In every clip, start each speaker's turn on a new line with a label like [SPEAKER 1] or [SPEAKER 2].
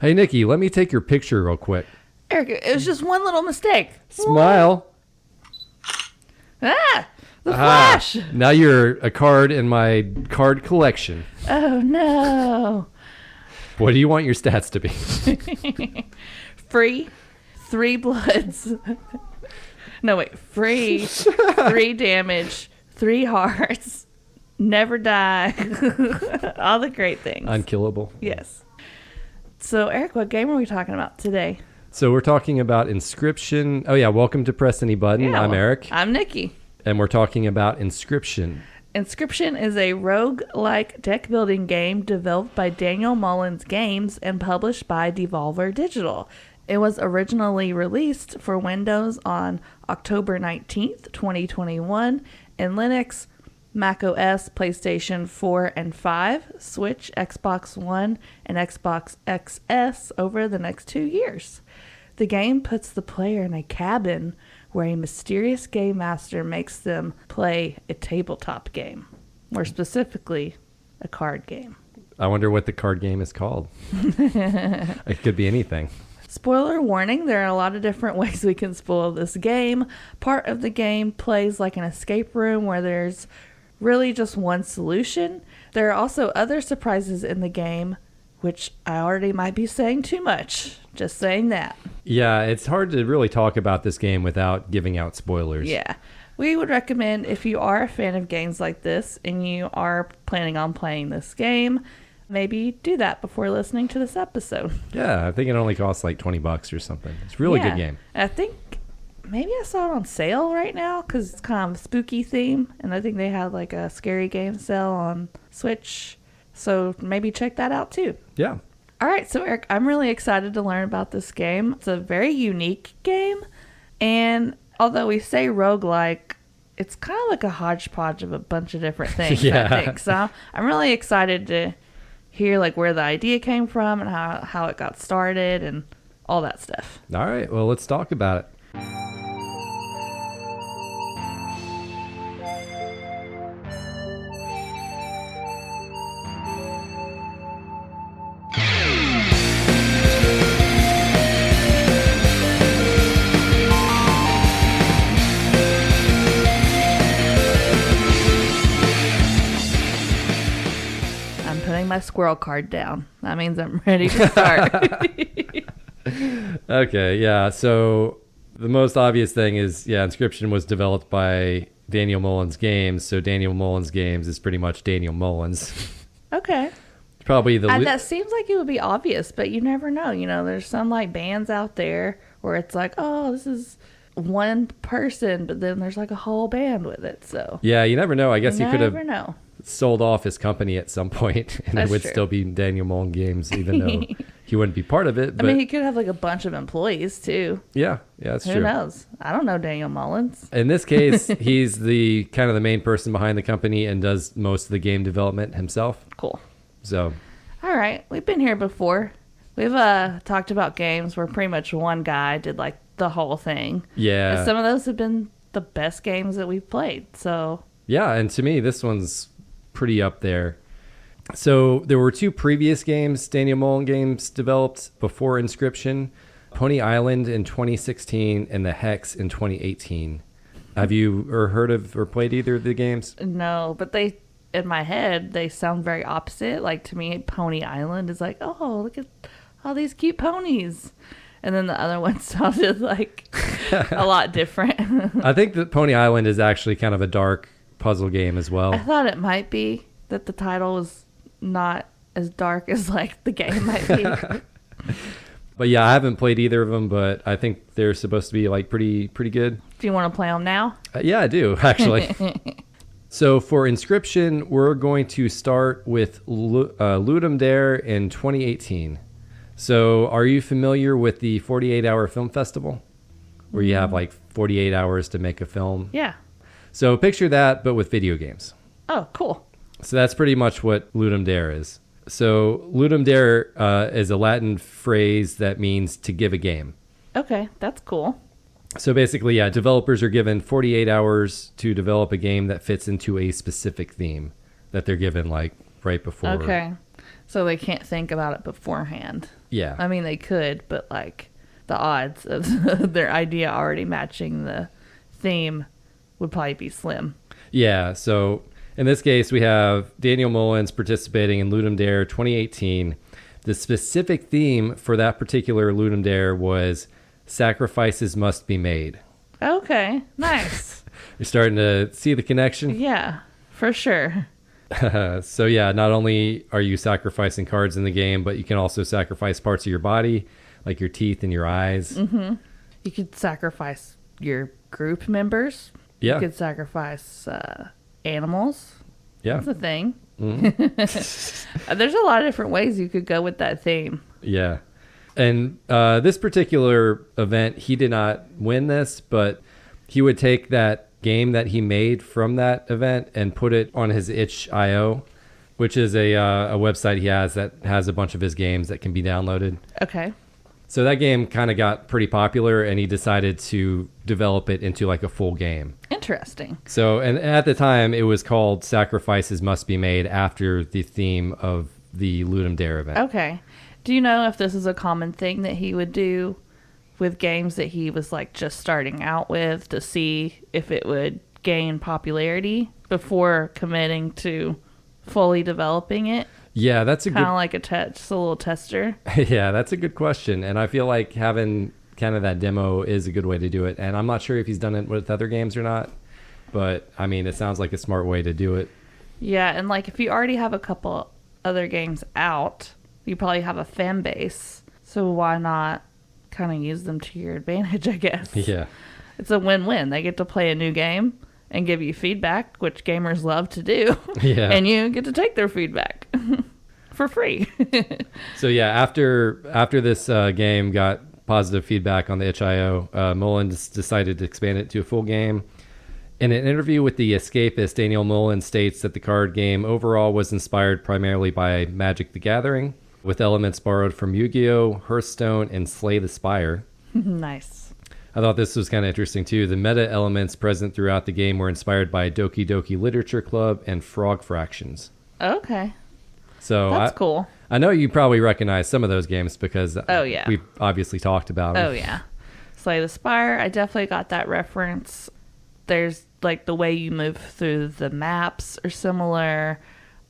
[SPEAKER 1] Hey, Nicky, let me take your picture real quick.
[SPEAKER 2] Eric, it was just one little mistake.
[SPEAKER 1] Smile.
[SPEAKER 2] Ah, the flash.
[SPEAKER 1] Now you're a card in my card collection.
[SPEAKER 2] Oh, no.
[SPEAKER 1] What do you want your stats to be?
[SPEAKER 2] Free, 3 bloods. No, wait. Free, 3 damage, 3 hearts, never die. All the great things.
[SPEAKER 1] Unkillable.
[SPEAKER 2] Yes. So, Eric, what game are we talking about today?
[SPEAKER 1] So we're talking about Inscryption. Oh, yeah. Welcome to Press Any Button.
[SPEAKER 2] Yeah,
[SPEAKER 1] I'm Eric.
[SPEAKER 2] I'm Nicky.
[SPEAKER 1] And we're talking about Inscryption.
[SPEAKER 2] Inscryption is a roguelike deck building game developed by Daniel Mullins Games and published by Devolver Digital. It was originally released for Windows on October 19th, 2021, and Linux, macOS, PlayStation 4 and 5, Switch, Xbox One, and Xbox XS over the next 2 years. The game puts the player in a cabin where a mysterious game master makes them play a tabletop game, more specifically, a card game.
[SPEAKER 1] I wonder what the card game is called. It could be anything.
[SPEAKER 2] Spoiler warning, there are a lot of different ways we can spoil this game. Part of the game plays like an escape room where there's really just one solution. There are also other surprises in the game, which I already might be saying too much. Just saying that.
[SPEAKER 1] Yeah, it's hard to really talk about this game without giving out spoilers.
[SPEAKER 2] Yeah. We would recommend, if you are a fan of games like this and you are planning on playing this game, maybe do that before listening to this episode.
[SPEAKER 1] Yeah, I think it only costs like $20 or something. It's a really good game.
[SPEAKER 2] I think maybe I saw it on sale right now because it's kind of a spooky theme. And I think they had like a scary game sale on Switch. So maybe check that out too.
[SPEAKER 1] Yeah.
[SPEAKER 2] All right, so Eric, I'm really excited to learn about this game. It's a very unique game, and although we say roguelike, it's kind of like a hodgepodge of a bunch of different things,
[SPEAKER 1] Yeah.
[SPEAKER 2] I think. So I'm really excited to hear like where the idea came from and how it got started and all that stuff.
[SPEAKER 1] All right, well, let's talk about it.
[SPEAKER 2] My squirrel card down. That means I'm ready to start.
[SPEAKER 1] Okay, yeah. So the most obvious thing is, Inscryption was developed by Daniel Mullins Games. So Daniel Mullins Games is pretty much Daniel Mullins.
[SPEAKER 2] Okay.
[SPEAKER 1] Probably
[SPEAKER 2] that seems like it would be obvious, but you never know. You know, there's some like bands out there where it's like, oh, this is one person, but then there's like a whole band with it. So
[SPEAKER 1] yeah, you never know. I guess he could have
[SPEAKER 2] know.
[SPEAKER 1] Sold off his company at some point, and
[SPEAKER 2] That's
[SPEAKER 1] it would
[SPEAKER 2] true.
[SPEAKER 1] still be Daniel Mullins Games, even though he wouldn't be part of it. But
[SPEAKER 2] I mean, he could have like a bunch of employees too.
[SPEAKER 1] yeah, that's true.
[SPEAKER 2] Who knows? I don't know Daniel Mullins.
[SPEAKER 1] In this case, he's the kind of the main person behind the company and does most of the game development himself.
[SPEAKER 2] Cool.
[SPEAKER 1] So,
[SPEAKER 2] all right, we've been here before. We've talked about games where pretty much one guy did like the whole thing.
[SPEAKER 1] yeah.
[SPEAKER 2] And some of those have been the best games that we've played. So
[SPEAKER 1] Yeah, and to me, this one's pretty up there. So there were 2 previous games Daniel Mullins Games developed before Inscryption, Pony Island in 2016 and The Hex in 2018. Have you heard of or played either of the games?
[SPEAKER 2] no, but they, in my head, they sound very opposite. Like to me, Pony Island is like, oh, look at all these cute ponies. And then the other one sounded like a lot different.
[SPEAKER 1] I think that Pony Island is actually kind of a dark puzzle game as well.
[SPEAKER 2] I thought it might be that the title was not as dark as like the game might be.
[SPEAKER 1] But yeah, I haven't played either of them, but I think they're supposed to be like pretty good.
[SPEAKER 2] Do you want to play them now?
[SPEAKER 1] Yeah, I do, actually. So for Inscryption, we're going to start with Ludum Dare in 2018. So are you familiar with the 48-hour film festival? Where you have like 48 hours to make a film?
[SPEAKER 2] Yeah.
[SPEAKER 1] So picture that, but with video games.
[SPEAKER 2] Oh, cool.
[SPEAKER 1] So that's pretty much what Ludum Dare is. So Ludum Dare is a Latin phrase that means to give a game.
[SPEAKER 2] Okay, that's cool.
[SPEAKER 1] So basically, yeah, developers are given 48 hours to develop a game that fits into a specific theme that they're given like right before.
[SPEAKER 2] Okay. So they can't think about it beforehand.
[SPEAKER 1] Yeah.
[SPEAKER 2] I mean, they could, but like the odds of their idea already matching the theme would probably be slim.
[SPEAKER 1] Yeah, so in this case, we have Daniel Mullins participating in Ludum Dare 2018. The specific theme for that particular Ludum Dare was sacrifices must be made.
[SPEAKER 2] Okay, nice.
[SPEAKER 1] You're starting to see the connection?
[SPEAKER 2] Yeah, for sure.
[SPEAKER 1] So yeah, not only are you sacrificing cards in the game, but you can also sacrifice parts of your body, like your teeth and your eyes.
[SPEAKER 2] Mm-hmm. You could sacrifice your group members.
[SPEAKER 1] Yeah.
[SPEAKER 2] You could sacrifice animals.
[SPEAKER 1] Yeah.
[SPEAKER 2] That's a thing.
[SPEAKER 1] Mm-hmm.
[SPEAKER 2] There's a lot of different ways you could go with that theme.
[SPEAKER 1] Yeah. And this particular event, he did not win this, but he would take that game that he made from that event and put it on his itch.io, which is a website he has that has a bunch of his games that can be downloaded.
[SPEAKER 2] Okay.
[SPEAKER 1] So that game kind of got pretty popular, and he decided to develop it into like a full game.
[SPEAKER 2] Interesting.
[SPEAKER 1] So, and at the time, it was called Sacrifices Must Be Made, after the theme of the Ludum Dare event.
[SPEAKER 2] Okay. Do you know if this is a common thing that he would do with games that he was like just starting out with to see if it would gain popularity before committing to fully developing it?
[SPEAKER 1] Yeah, that's a
[SPEAKER 2] kind of like just a little tester.
[SPEAKER 1] Yeah, that's a good question, and I feel like having kind of that demo is a good way to do it. And I'm not sure if he's done it with other games or not, but I mean, it sounds like a smart way to do it.
[SPEAKER 2] Yeah, and like if you already have a couple other games out, you probably have a fan base, so why not kind of use them to your advantage, I guess.
[SPEAKER 1] Yeah,
[SPEAKER 2] it's a win-win. They get to play a new game and give you feedback, which gamers love to do.
[SPEAKER 1] Yeah.
[SPEAKER 2] And you get to take their feedback for free.
[SPEAKER 1] So yeah, after this game got positive feedback on the itch.io, Mullins decided to expand it to a full game. In an interview with The Escapist, Daniel Mullins states that the card game overall was inspired primarily by Magic the Gathering, with elements borrowed from Yu-Gi-Oh!, Hearthstone, and Slay the Spire.
[SPEAKER 2] Nice.
[SPEAKER 1] I thought this was kind of interesting, too. The meta elements present throughout the game were inspired by Doki Doki Literature Club and Frog Fractions.
[SPEAKER 2] Okay.
[SPEAKER 1] So
[SPEAKER 2] that's cool.
[SPEAKER 1] I know you probably recognize some of those games because we've obviously talked about them.
[SPEAKER 2] Oh, yeah. Slay the Spire, I definitely got that reference. There's, like, the way you move through the maps are similar.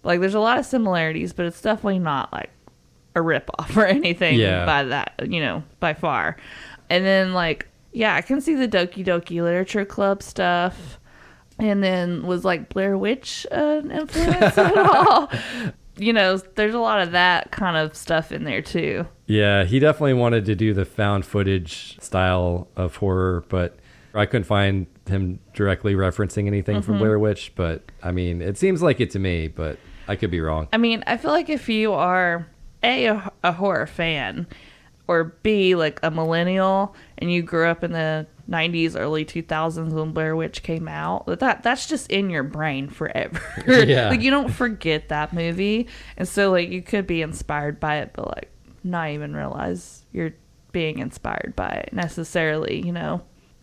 [SPEAKER 2] Like, there's a lot of similarities, but it's definitely not, like, a ripoff or anything by that, by far. And then, like, yeah, I can see the Doki Doki Literature Club stuff. And then was, like, Blair Witch an influence at all? There's a lot of that kind of stuff in there, too.
[SPEAKER 1] Yeah, he definitely wanted to do the found footage style of horror, but I couldn't find him directly referencing anything from Blair Witch. But, I mean, it seems like it to me, but I could be wrong.
[SPEAKER 2] I mean, I feel like if you are, A, a horror fan, or B, like a millennial, and you grew up in the 90s, early 2000s when Blair Witch came out, that's just in your brain forever.
[SPEAKER 1] Yeah.
[SPEAKER 2] Like, you don't forget that movie. And so, like, you could be inspired by it, but, like, not even realize you're being inspired by it necessarily,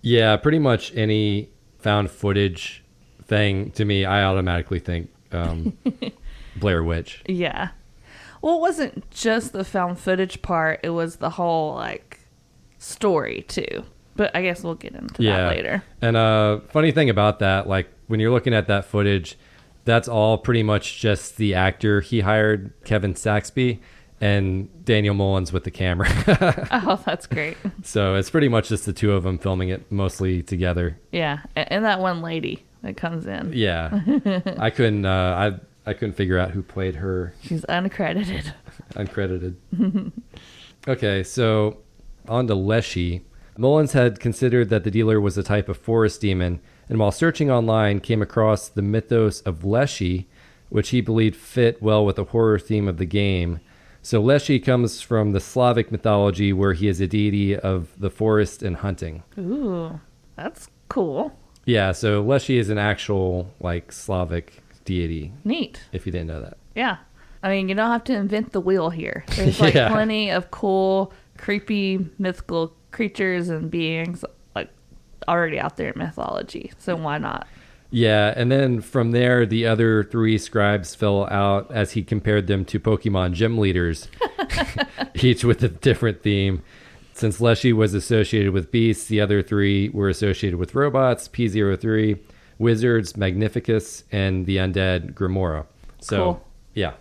[SPEAKER 1] Yeah, pretty much any found footage thing, to me, I automatically think Blair Witch.
[SPEAKER 2] Yeah. Well, it wasn't just the found footage part. It was the whole, like, story, too. But I guess we'll get into that later. And
[SPEAKER 1] funny thing about that, like, when you're looking at that footage, that's all pretty much just the actor he hired, Kevin Saxby, and Daniel Mullins with the camera.
[SPEAKER 2] Oh, that's great. So
[SPEAKER 1] it's pretty much just the two of them filming it mostly together.
[SPEAKER 2] Yeah, and that one lady that comes in.
[SPEAKER 1] Yeah. I couldn't figure out who played her.
[SPEAKER 2] She's uncredited.
[SPEAKER 1] Uncredited. Okay, so on to Leshy. Mullins had considered that the dealer was a type of forest demon, and while searching online, came across the mythos of Leshy, which he believed fit well with the horror theme of the game. So Leshy comes from the Slavic mythology, where he is a deity of the forest and hunting.
[SPEAKER 2] Ooh, that's cool.
[SPEAKER 1] Yeah, so Leshy is an actual, like, Slavic deity.
[SPEAKER 2] Neat.
[SPEAKER 1] If you didn't know that.
[SPEAKER 2] Yeah. I mean, you don't have to invent the wheel here. There's, like, plenty of cool, creepy, mythical creatures and beings, like, already out there in mythology. So why not?
[SPEAKER 1] Yeah, and then from there, the other three scribes fell out as he compared them to Pokemon gym leaders, each with a different theme. Since Leshy was associated with beasts, the other three were associated with robots, P03, wizards, Magnificus, and the undead Grimora. So,
[SPEAKER 2] cool.
[SPEAKER 1] Yeah.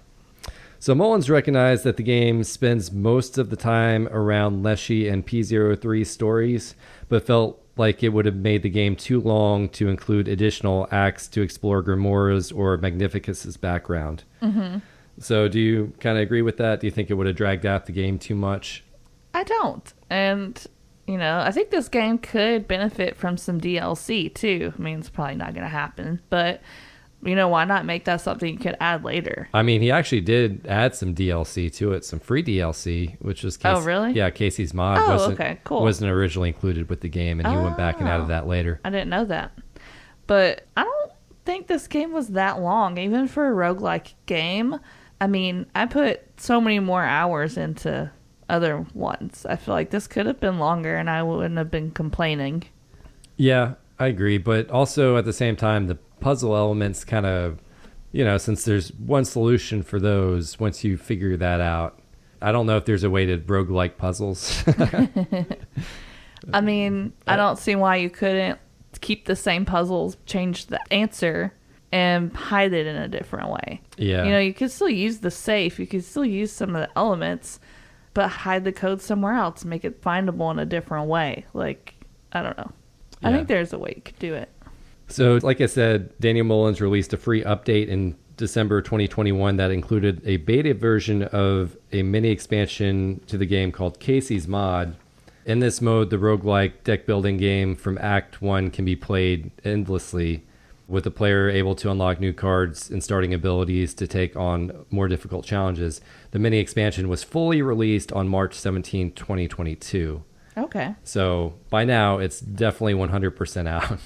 [SPEAKER 1] So Mullins recognized that the game spends most of the time around Leshy and P03 stories, but felt like it would have made the game too long to include additional acts to explore Grimora's or Magnificus's background. Mm-hmm. So do you kind of agree with that? Do you think it would have dragged out the game too much?
[SPEAKER 2] I don't. And, I think this game could benefit from some DLC too. I mean, it's probably not going to happen, but, why not make that something you could add later?
[SPEAKER 1] I mean, he actually did add some DLC to it, some free DLC, which was
[SPEAKER 2] Oh, really?
[SPEAKER 1] Yeah, Casey's Mod wasn't originally included with the game, and he went back and added that later.
[SPEAKER 2] I didn't know that. But I don't think this game was that long, even for a roguelike game. I mean, I put so many more hours into other ones. I feel like this could have been longer, and I wouldn't have been complaining.
[SPEAKER 1] Yeah, I agree. But also at the same time, the puzzle elements kind of, since there's one solution for those, once you figure that out, I don't know if there's a way to roguelike puzzles.
[SPEAKER 2] I mean, I don't see why you couldn't keep the same puzzles, change the answer, and hide it in a different way.
[SPEAKER 1] Yeah.
[SPEAKER 2] You could still use the safe. You could still use some of the elements, but hide the code somewhere else, make it findable in a different way. Like, I don't know. Yeah. I think there's a way you could do it.
[SPEAKER 1] So, like I said, Daniel Mullins released a free update in December 2021 that included a beta version of a mini expansion to the game called Casey's Mod. In this mode, the roguelike deck building game from Act 1 can be played endlessly, with the player able to unlock new cards and starting abilities to take on more difficult challenges. The mini expansion was fully released on March 17, 2022.
[SPEAKER 2] Okay.
[SPEAKER 1] So by now, it's definitely 100% out.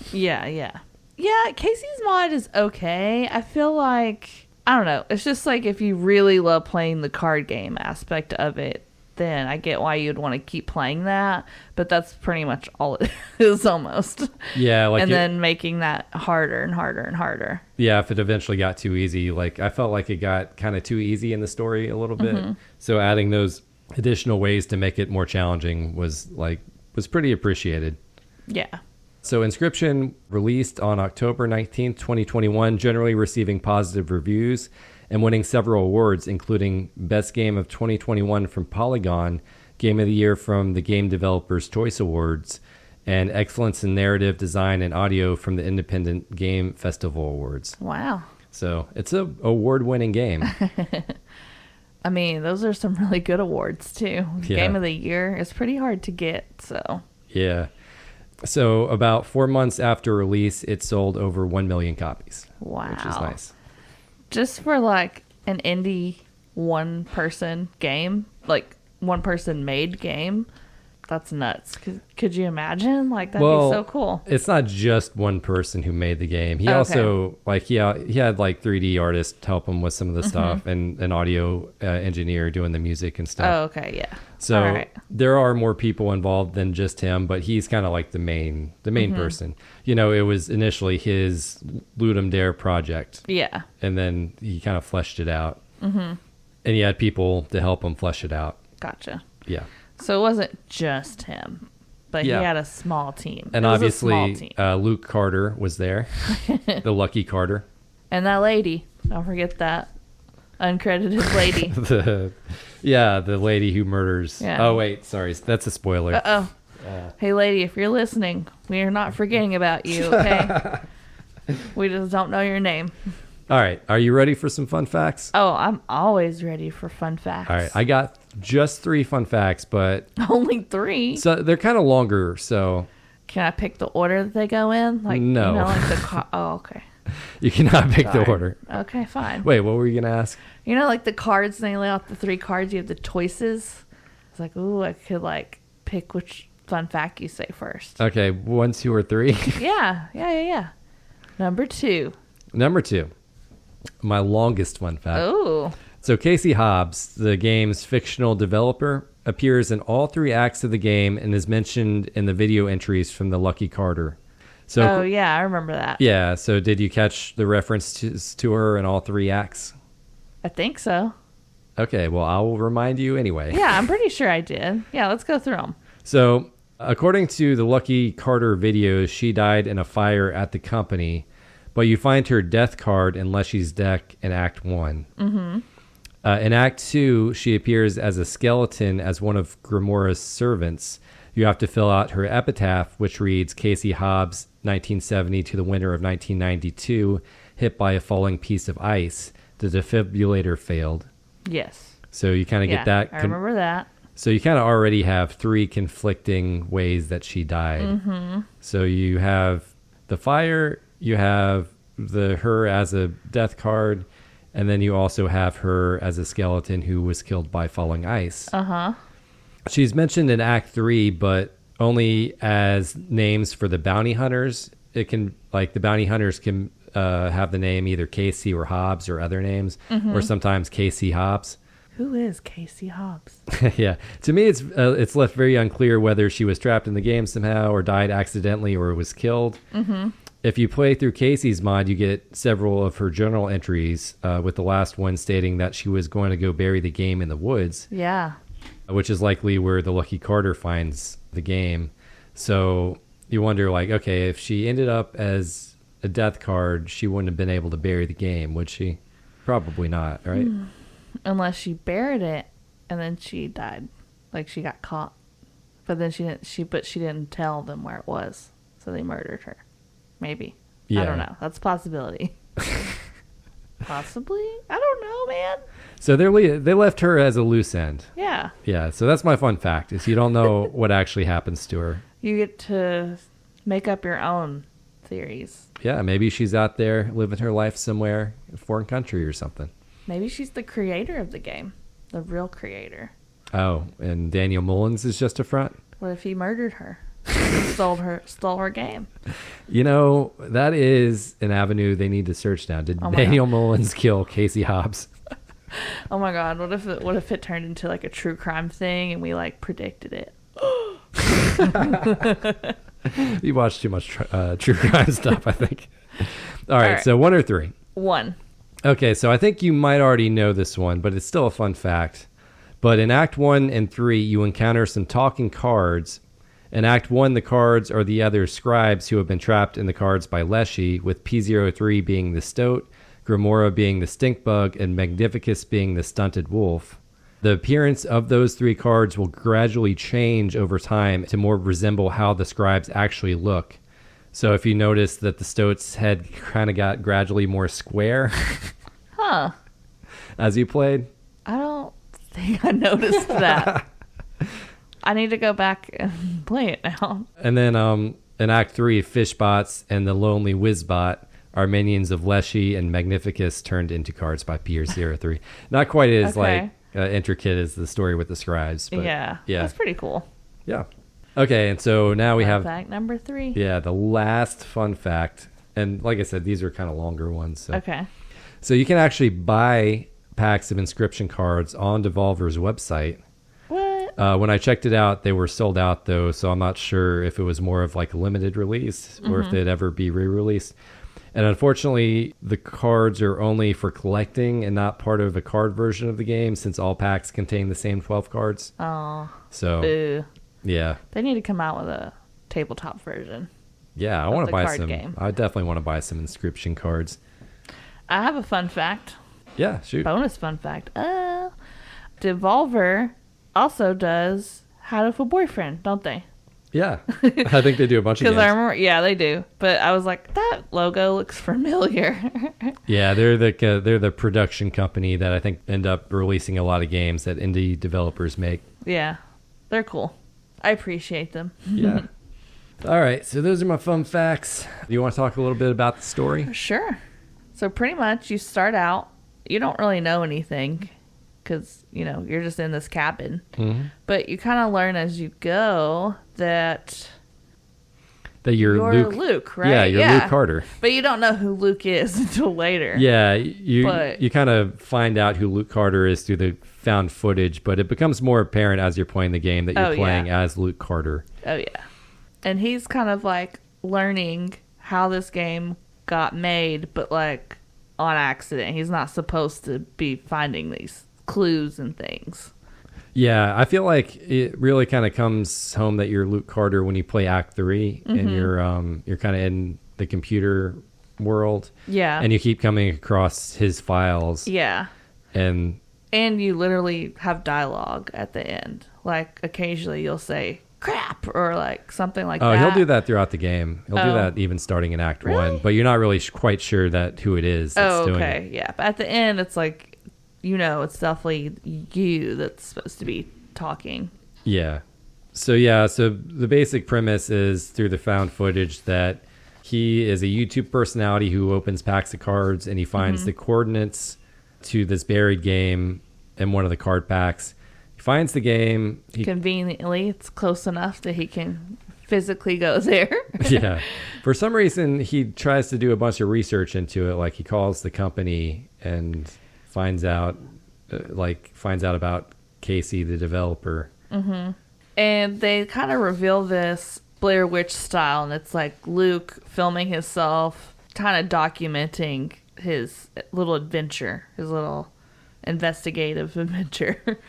[SPEAKER 2] Yeah, Casey's Mod is okay. I feel like, I don't know, it's just like if you really love playing the card game aspect of it, then I get why you'd want to keep playing that, but that's pretty much all it is almost.
[SPEAKER 1] Yeah, like
[SPEAKER 2] then making that harder and harder and harder.
[SPEAKER 1] Yeah, if it eventually got too easy, like I felt like it got kind of too easy in the story a little bit. Mm-hmm. So adding those additional ways to make it more challenging was pretty appreciated.
[SPEAKER 2] Yeah.
[SPEAKER 1] So Inscryption released on October 19th, 2021, generally receiving positive reviews and winning several awards, including Best Game of 2021 from Polygon, Game of the Year from the Game Developers' Choice Awards, and Excellence in Narrative Design and Audio from the Independent Game Festival Awards.
[SPEAKER 2] Wow.
[SPEAKER 1] So it's an award-winning game.
[SPEAKER 2] I mean, those are some really good awards, too.
[SPEAKER 1] Yeah.
[SPEAKER 2] Game of the Year is pretty hard to get, so.
[SPEAKER 1] Yeah. So about 4 months after release, it sold over 1 million copies.
[SPEAKER 2] Wow.
[SPEAKER 1] Which is nice.
[SPEAKER 2] Just for like an indie one-person game, like one-person made game, that's nuts. Could you imagine? Like, that'd be so cool.
[SPEAKER 1] It's not just one person who made the game. He also, like, he had like 3D artists help him with some of the stuff and an audio engineer doing the music and stuff.
[SPEAKER 2] Oh, okay, yeah.
[SPEAKER 1] So there are more people involved than just him, but he's kind of like the main person. It was initially his Ludum Dare project.
[SPEAKER 2] Yeah. And
[SPEAKER 1] then he kind of fleshed it out. Mm-hmm. And he had people to help him flesh it out.
[SPEAKER 2] Gotcha.
[SPEAKER 1] Yeah.
[SPEAKER 2] So it wasn't just him, but he had a small team.
[SPEAKER 1] And obviously, Luke Carter was there, the lucky Carter.
[SPEAKER 2] And that lady. Don't forget that uncredited lady.
[SPEAKER 1] the lady who murders. Yeah. Oh, wait, sorry. That's a spoiler.
[SPEAKER 2] Uh-oh. Hey, lady, if you're listening, we are not forgetting about you, okay? We just don't know your name.
[SPEAKER 1] All right. Are you ready for some fun facts?
[SPEAKER 2] Oh, I'm always ready for fun facts.
[SPEAKER 1] All right. I got just 3 fun facts, but...
[SPEAKER 2] Only 3?
[SPEAKER 1] So they're kind of longer, so...
[SPEAKER 2] Can I pick the order that they go in? Like,
[SPEAKER 1] no.
[SPEAKER 2] Like the oh, okay.
[SPEAKER 1] You cannot pick the order.
[SPEAKER 2] Okay, fine.
[SPEAKER 1] Wait, what were you going to ask?
[SPEAKER 2] Like the cards, they lay out the 3 cards, you have the choices. It's like, ooh, I could like pick which fun fact you say first.
[SPEAKER 1] Okay, 1, 2, or 3?
[SPEAKER 2] Yeah. Number 2. My longest fun fact. Ooh.
[SPEAKER 1] So Casey Hobbs, the game's fictional developer, appears in all 3 acts of the game and is mentioned in the video entries from the Lucky Carter. So,
[SPEAKER 2] Oh, yeah, I remember that.
[SPEAKER 1] yeah. So did you catch the reference to her in all 3 acts?
[SPEAKER 2] I think so.
[SPEAKER 1] Okay, well, I will remind you anyway.
[SPEAKER 2] Yeah, I'm pretty sure I did. Yeah, let's go through them.
[SPEAKER 1] So, according to the Lucky Carter videos, she died in a fire at the company, but you find her death card in Leshy's deck in Act 1. Mm-hmm. In Act 2, she appears as a skeleton as one of Grimora's servants. You have to fill out her epitaph, which reads, Casey Hobbs, 1970 to the winter of 1992, hit by a falling piece of ice. The defibrillator failed.
[SPEAKER 2] Yes.
[SPEAKER 1] So you kind of get that.
[SPEAKER 2] I remember that.
[SPEAKER 1] So you kind of already have 3 conflicting ways that she died. Mm-hmm. So you have the fire, you have her as a death card, and then you also have her as a skeleton who was killed by falling ice.
[SPEAKER 2] Uh-huh.
[SPEAKER 1] She's mentioned in Act 3, but only as names for the bounty hunters. It can, like, the bounty hunters can have the name either Casey or Hobbs or other names, or sometimes Casey Hobbs.
[SPEAKER 2] Who is Casey Hobbs?
[SPEAKER 1] Yeah. To me, it's left very unclear whether she was trapped in the game somehow or died accidentally or was killed. Mm-hmm. If you play through Casey's mod, you get several of her journal entries, with the last one stating that she was going to go bury the game in the woods.
[SPEAKER 2] Yeah.
[SPEAKER 1] Which is likely where the Lucky Carter finds the game. So you wonder, like, okay, if she ended up as a death card, she wouldn't have been able to bury the game, would she? Probably not, right?
[SPEAKER 2] Unless she buried it and then she died. Like, she got caught. But then she didn't tell them where it was. So they murdered her. Maybe.
[SPEAKER 1] Yeah.
[SPEAKER 2] I don't know. That's a possibility. Possibly? I don't know, man.
[SPEAKER 1] So they left her as a loose end.
[SPEAKER 2] Yeah.
[SPEAKER 1] Yeah, so that's my fun fact, is you don't know what actually happens to her.
[SPEAKER 2] You get to make up your own theories.
[SPEAKER 1] Yeah, maybe she's out there living her life somewhere in a foreign country or something.
[SPEAKER 2] Maybe she's the creator of the game. The real creator.
[SPEAKER 1] Oh, and Daniel Mullins is just a front?
[SPEAKER 2] What if he murdered her? stole her game.
[SPEAKER 1] You know, that is an avenue they need to search now. Did Daniel Mullins kill Casey Hobbs?
[SPEAKER 2] Oh my God! What if it turned into like a true crime thing and we like predicted it?
[SPEAKER 1] You watch too much true crime stuff, I think. All right, so 1 or 3?
[SPEAKER 2] 1.
[SPEAKER 1] Okay, so I think you might already know this one, but it's still a fun fact. But in Act 1 and 3, you encounter some talking cards. In Act 1, the cards are the other scribes who have been trapped in the cards by Leshy, with P03 being the stoat, Grimora being the stink bug, and Magnificus being the stunted wolf. The appearance of those 3 cards will gradually change over time to more resemble how the scribes actually look. So if you notice that the stoat's head kind of got gradually more square
[SPEAKER 2] Huh.
[SPEAKER 1] as you played.
[SPEAKER 2] I don't think I noticed that. I need to go back and play it now.
[SPEAKER 1] And then in Act 3, Fishbots and the Lonely Whizbot are minions of Leshy, and Magnificus turned into cards by P03. Not quite as intricate as the story with the scribes. But
[SPEAKER 2] yeah. That's pretty cool.
[SPEAKER 1] Yeah. Okay, and so now we have
[SPEAKER 2] fact number 3.
[SPEAKER 1] Yeah, the last fun fact. And like I said, these are kind of longer ones. So.
[SPEAKER 2] Okay.
[SPEAKER 1] So you can actually buy packs of Inscryption cards on Devolver's website.
[SPEAKER 2] What?
[SPEAKER 1] When I checked it out, they were sold out, though, so I'm not sure if it was more of like a limited release or if they'd ever be re-released. And unfortunately, the cards are only for collecting and not part of a card version of the game, since all packs contain the same 12 cards.
[SPEAKER 2] Oh.
[SPEAKER 1] So,
[SPEAKER 2] boo.
[SPEAKER 1] Yeah.
[SPEAKER 2] They need to come out with a tabletop version.
[SPEAKER 1] Yeah, I want to buy some.
[SPEAKER 2] Game.
[SPEAKER 1] I definitely want to buy some Inscryption cards.
[SPEAKER 2] I have a fun fact.
[SPEAKER 1] Yeah, shoot.
[SPEAKER 2] Bonus fun fact. Devolver also does How to Have a Boyfriend, don't they?
[SPEAKER 1] Yeah, I think they do a bunch of games.
[SPEAKER 2] Because I remember, yeah, they do. But I was like, that logo looks familiar.
[SPEAKER 1] Yeah, they're the production company that I think end up releasing a lot of games that indie developers make.
[SPEAKER 2] Yeah, they're cool. I appreciate them.
[SPEAKER 1] Yeah. All right, so those are my fun facts. Do you want to talk a little bit about the story?
[SPEAKER 2] Sure. So pretty much you start out, you don't really know anything because, you're just in this cabin. Mm-hmm. But you kind of learn as you go that you're Luke, right?
[SPEAKER 1] Yeah, you're Luke Carter.
[SPEAKER 2] But you don't know who Luke is until later.
[SPEAKER 1] Yeah, you kind of find out who Luke Carter is through the found footage, but it becomes more apparent as you're playing the game that you're playing as Luke Carter.
[SPEAKER 2] Oh, yeah. And he's kind of like learning how this game got made, but like on accident. He's not supposed to be finding these clues and things.
[SPEAKER 1] Yeah, I feel like it really kind of comes home that you're Luke Carter when you play Act 3 and you're kind of in the computer world.
[SPEAKER 2] Yeah.
[SPEAKER 1] And you keep coming across his files.
[SPEAKER 2] Yeah.
[SPEAKER 1] And
[SPEAKER 2] you literally have dialogue at the end. Like occasionally you'll say crap or like something like that.
[SPEAKER 1] Oh, he'll do that throughout the game. He'll do that even starting in Act 1, but you're not really quite sure that who it is that's doing it.
[SPEAKER 2] Yeah. But at the end it's like, it's definitely you that's supposed to be talking.
[SPEAKER 1] Yeah. So the basic premise is through the found footage that he is a YouTube personality who opens packs of cards and he finds the coordinates to this buried game in one of the card packs. He finds the game.
[SPEAKER 2] Conveniently, it's close enough that he can physically go there.
[SPEAKER 1] Yeah. For some reason, he tries to do a bunch of research into it. Like he calls the company and finds out about Casey, the developer.
[SPEAKER 2] Mm-hmm. And they kind of reveal this Blair Witch style, and it's like Luke filming himself, kind of documenting his little adventure, his little investigative adventure.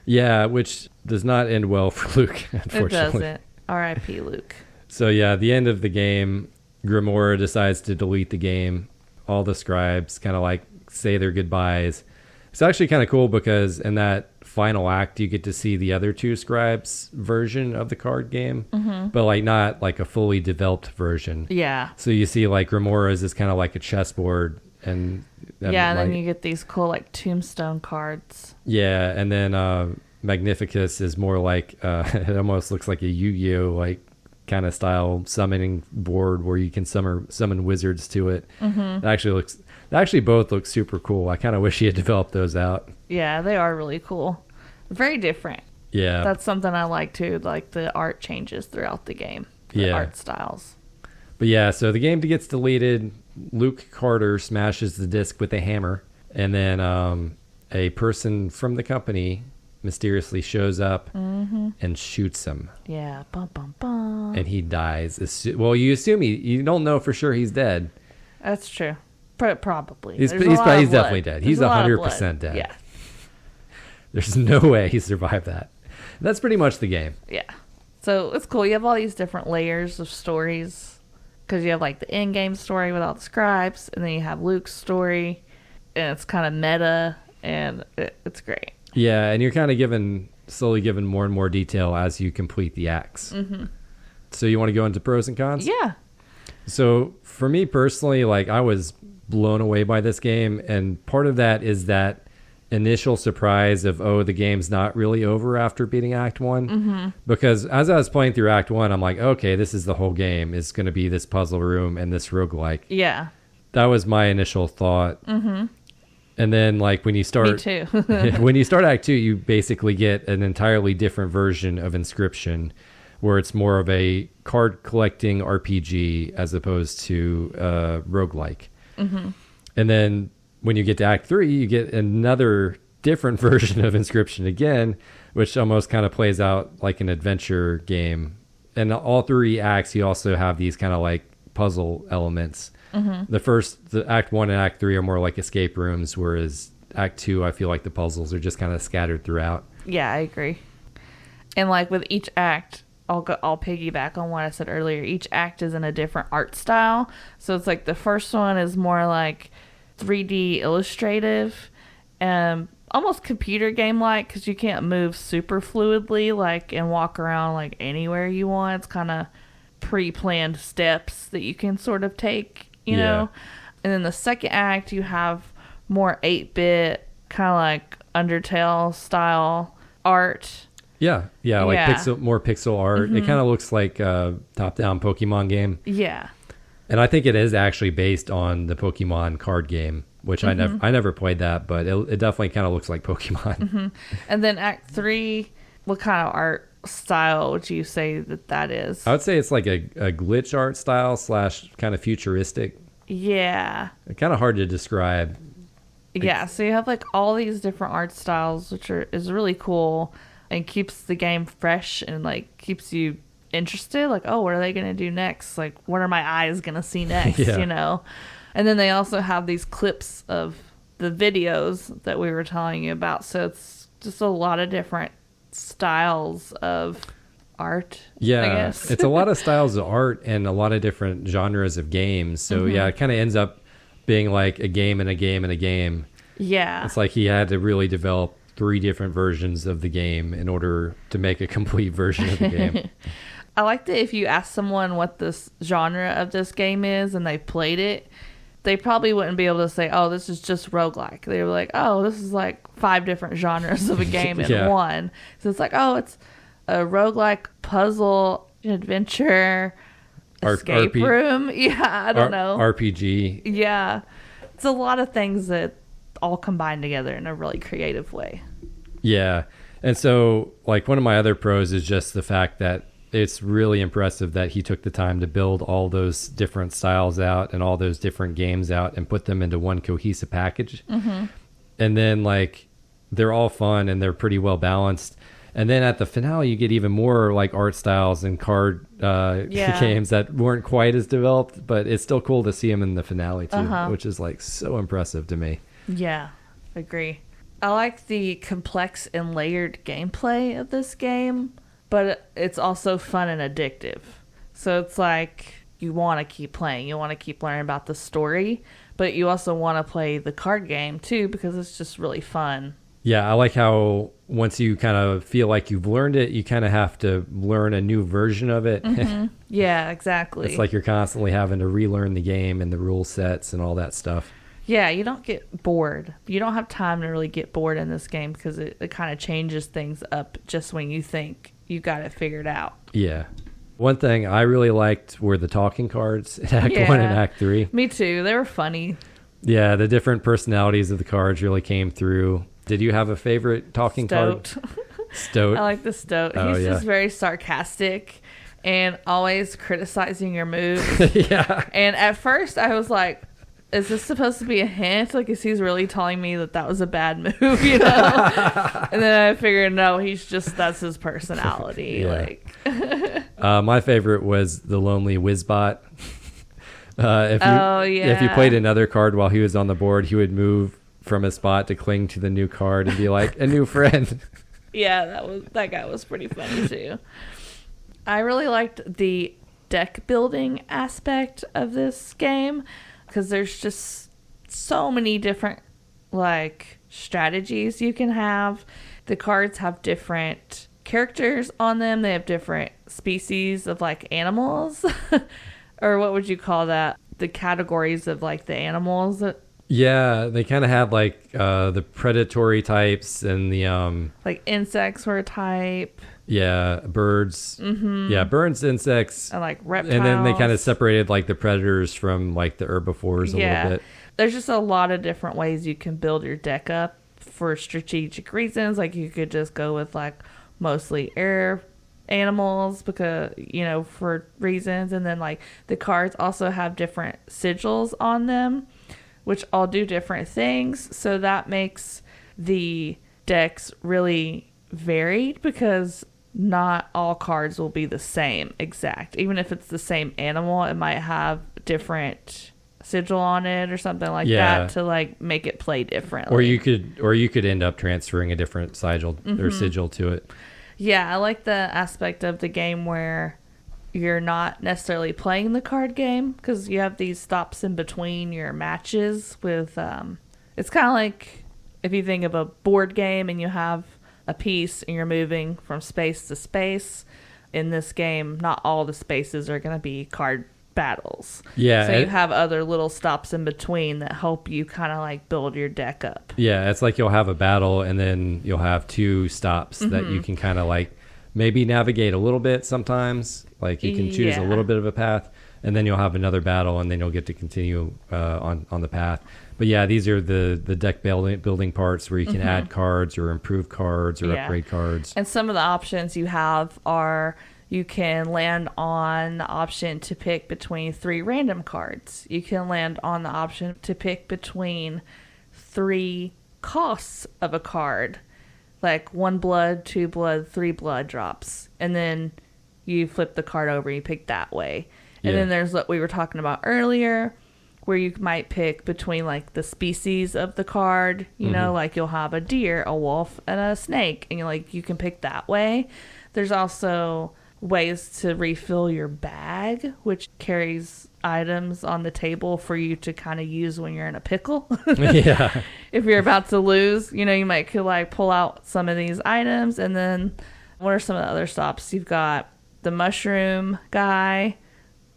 [SPEAKER 2] Yeah,
[SPEAKER 1] which does not end well for Luke, unfortunately.
[SPEAKER 2] It doesn't. R.I.P. Luke.
[SPEAKER 1] So yeah, at the end of the game, Grimoire decides to delete the game. All the scribes kind of like say their goodbyes. It's actually kind of cool because in that final act, you get to see the other two scribes' version of the card game, but like not like a fully developed version.
[SPEAKER 2] Yeah.
[SPEAKER 1] So you see like Grimoire is kind of like a chessboard. And
[SPEAKER 2] then you get these cool like tombstone cards.
[SPEAKER 1] Yeah, and then Magnificus is more like it almost looks like a Yu-Gi-Oh like kind of style summoning board where you can summon wizards to it. It actually both look super cool. I kind of wish he had developed those out.
[SPEAKER 2] Yeah, they are really cool. Very different.
[SPEAKER 1] Yeah,
[SPEAKER 2] that's something I like too. Like the art changes throughout the game. The art styles.
[SPEAKER 1] But yeah, so the game gets deleted. Luke Carter smashes the disc with a hammer, and then a person from the company mysteriously shows up and shoots him.
[SPEAKER 2] Yeah, bum bum bum.
[SPEAKER 1] And he dies. Well, you assume you don't know for sure he's dead.
[SPEAKER 2] That's true. Probably.
[SPEAKER 1] He's definitely dead. He's 100% dead.
[SPEAKER 2] Yeah.
[SPEAKER 1] There's no way he survived that. That's pretty much the game.
[SPEAKER 2] Yeah. So it's cool. You have all these different layers of stories. Because you have like the in-game story with all the scribes, and then you have Luke's story, and it's kind of meta, and it's great.
[SPEAKER 1] Yeah, and you're kind of slowly given more and more detail as you complete the acts. So you want to go into pros and cons?
[SPEAKER 2] Yeah.
[SPEAKER 1] So for me personally, like I was blown away by this game, and part of that is that initial surprise of, the game's not really over after beating Act 1. Because as I was playing through Act 1, I'm like, okay, this is the whole game. It's going to be this puzzle room and this roguelike.
[SPEAKER 2] Yeah.
[SPEAKER 1] That was my initial thought. And then like when you start...
[SPEAKER 2] Me too.
[SPEAKER 1] when you start Act 2, you basically get an entirely different version of Inscryption, where it's more of a card collecting RPG as opposed to roguelike. And then when you get to Act 3, you get another different version of Inscryption again, which almost kind of plays out like an adventure game. And all three acts, you also have these kind of like puzzle elements. The Act 1 and Act 3 are more like escape rooms, whereas Act 2, I feel like the puzzles are just kind of scattered throughout.
[SPEAKER 2] Yeah, I agree. And like with each act, I'll piggyback on what I said earlier. Each act is in a different art style. So it's like the first one is more like 3D illustrative and almost computer game like, because you can't move super fluidly like and walk around like anywhere you want. It's kind of pre-planned steps that you can sort of take, you know. And then the second act you have more 8-bit kind of like Undertale style art.
[SPEAKER 1] Like more pixel art. It kind of looks like a top-down Pokemon game.
[SPEAKER 2] Yeah.
[SPEAKER 1] And I think it is actually based on the Pokemon card game, which I never played that, but it definitely kind of looks like Pokemon.
[SPEAKER 2] And then Act 3, what kind of art style would you say that is?
[SPEAKER 1] I would say it's like a glitch art style / kind of futuristic.
[SPEAKER 2] Yeah.
[SPEAKER 1] Kind of hard to describe.
[SPEAKER 2] Yeah, so you have like all these different art styles, which is really cool and keeps the game fresh and like keeps you interested. Like, oh, what are they going to do next? Like, what are my eyes going to see next,
[SPEAKER 1] Yeah.
[SPEAKER 2] you know? And then they also have these clips of the videos that we were telling you about. So it's just a lot of different styles of art, I guess.
[SPEAKER 1] It's a lot of styles of art and a lot of different genres of games. So, yeah, it kind of ends up being like a game and a game and a game.
[SPEAKER 2] Yeah.
[SPEAKER 1] It's like he had to really develop 3 different versions of the game in order to make a complete version of the game.
[SPEAKER 2] I like that if you ask someone what this genre of this game is and they've played it, they probably wouldn't be able to say, oh, this is just roguelike. They were like, oh, this is like 5 different genres of a game in one. So it's like, oh, it's a roguelike puzzle, adventure, escape room. Yeah, I don't know.
[SPEAKER 1] RPG.
[SPEAKER 2] Yeah. It's a lot of things that all combine together in a really creative way.
[SPEAKER 1] Yeah. And so, like, one of my other pros is just the fact that it's really impressive that he took the time to build all those different styles out and all those different games out and put them into one cohesive package. Mm-hmm. And then, like, they're all fun and they're pretty well balanced. And then at the finale, you get even more like art styles and card games that weren't quite as developed, but it's still cool to see them in the finale too, which is like so impressive to me.
[SPEAKER 2] Yeah, agree. I like the complex and layered gameplay of this game, but it's also fun and addictive. So it's like you want to keep playing. You want to keep learning about the story, but you also want to play the card game too because it's just really fun.
[SPEAKER 1] Yeah, I like how once you kind of feel like you've learned it, you kind of have to learn a new version of it.
[SPEAKER 2] Mm-hmm. Yeah, exactly.
[SPEAKER 1] It's like you're constantly having to relearn the game and the rule sets and all that stuff.
[SPEAKER 2] Yeah, you don't get bored. You don't have time to really get bored in this game because it kind of changes things up just when you think you got it figured out.
[SPEAKER 1] Yeah. One thing I really liked were the talking cards in Act 1 and Act 3.
[SPEAKER 2] Me too. They were funny.
[SPEAKER 1] Yeah, the different personalities of the cards really came through. Did you have a favorite talking card? Stoat.
[SPEAKER 2] I like the Stoat.
[SPEAKER 1] Oh,
[SPEAKER 2] He's just very sarcastic and always criticizing your moves.
[SPEAKER 1] Yeah.
[SPEAKER 2] And at first I was like, is this supposed to be a hint? Like, is he really telling me that was a bad move, you know? And then I figured, no, that's his personality.
[SPEAKER 1] Yeah. Like, my favorite was the Lonely Wizbot. If you played another card while he was on the board, he would move from a spot to cling to the new card and be like, a new friend.
[SPEAKER 2] Yeah, that guy was pretty funny too. I really liked the deck building aspect of this game because there's just so many different like strategies you can have. The cards have different characters on them. They have different species of like animals or what would you call that? The categories of like the animals that.
[SPEAKER 1] Yeah, they kind of have like the predatory types and the
[SPEAKER 2] like insects were a type.
[SPEAKER 1] Yeah, birds. Mm-hmm. Yeah, birds, insects,
[SPEAKER 2] and like reptiles.
[SPEAKER 1] And then they kind of separated like the predators from like the herbivores a little bit.
[SPEAKER 2] There's just a lot of different ways you can build your deck up for strategic reasons. Like you could just go with like mostly air animals because, you know, for reasons. And then like the cards also have different sigils on them, which all do different things. So that makes the decks really varied because not all cards will be the same exact. Even if it's the same animal, it might have different sigil on it or something like that to like make it play differently.
[SPEAKER 1] Or you could end up transferring a different sigil or sigil to it.
[SPEAKER 2] Yeah, I like the aspect of the game where you're not necessarily playing the card game because you have these stops in between your matches with it's kind of like if you think of a board game and you have a piece and you're moving from space to space. In this game, not all the spaces are going to be card battles.
[SPEAKER 1] Yeah.
[SPEAKER 2] So you have other little stops in between that help you kind of like build your deck up.
[SPEAKER 1] Yeah, it's like you'll have a battle and then you'll have 2 stops that you can kind of like maybe navigate a little bit sometimes. Like you can choose a little bit of a path and then you'll have another battle and then you'll get to continue on the path. But yeah, these are the deck building parts where you can add cards or improve cards or upgrade cards.
[SPEAKER 2] And some of the options you have are you can land on the option to pick between 3 random cards. You can land on the option to pick between 3 costs of a card, like 1 blood, 2 blood, 3 blood drops. And then you flip the card over, you pick that way. And
[SPEAKER 1] Yeah.
[SPEAKER 2] then there's what we were talking about earlier, where you might pick between like the species of the card. You know, like you'll have a deer, a wolf, and a snake, and you can pick that way. There's also ways to refill your bag, which carries items on the table for you to kind of use when you're in a pickle.
[SPEAKER 1] Yeah.
[SPEAKER 2] If you're about to lose, you could like pull out some of these items. And then what are some of the other stops? You've got the mushroom guy,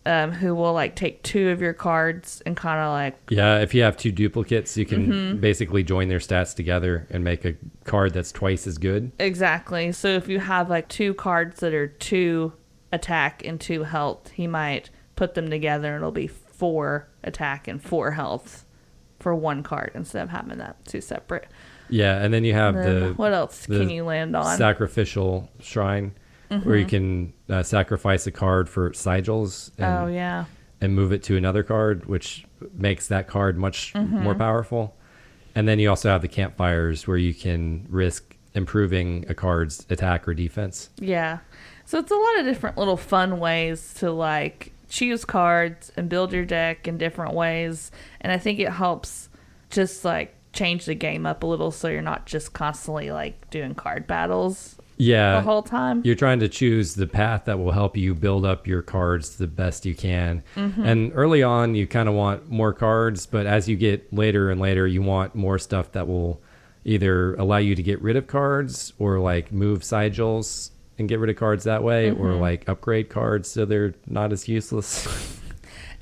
[SPEAKER 2] who will like take 2 of your cards and kind of like...
[SPEAKER 1] Yeah, if you have 2 duplicates, you can basically join their stats together and make a card that's twice as good.
[SPEAKER 2] Exactly. So if you have like 2 cards that are 2 attack and 2 health, he might put them together and it'll be 4 attack and 4 health for 1 card instead of having that 2 separate.
[SPEAKER 1] Yeah, and then you have
[SPEAKER 2] what else can you land on?
[SPEAKER 1] Sacrificial shrine, where you can sacrifice a card for sigils and move it to another card, which makes that card much more powerful. And then you also have the campfires, where you can risk improving a card's attack or defense.
[SPEAKER 2] Yeah. So it's a lot of different little fun ways to like choose cards and build your deck in different ways. And I think it helps just like change the game up a little, so you're not just constantly like doing card battles the whole time.
[SPEAKER 1] You're trying to choose the path that will help you build up your cards the best you can. And early on, you kind of want more cards, but as you get later and later, you want more stuff that will either allow you to get rid of cards or like move sigils and get rid of cards that way, or like upgrade cards so they're not as useless.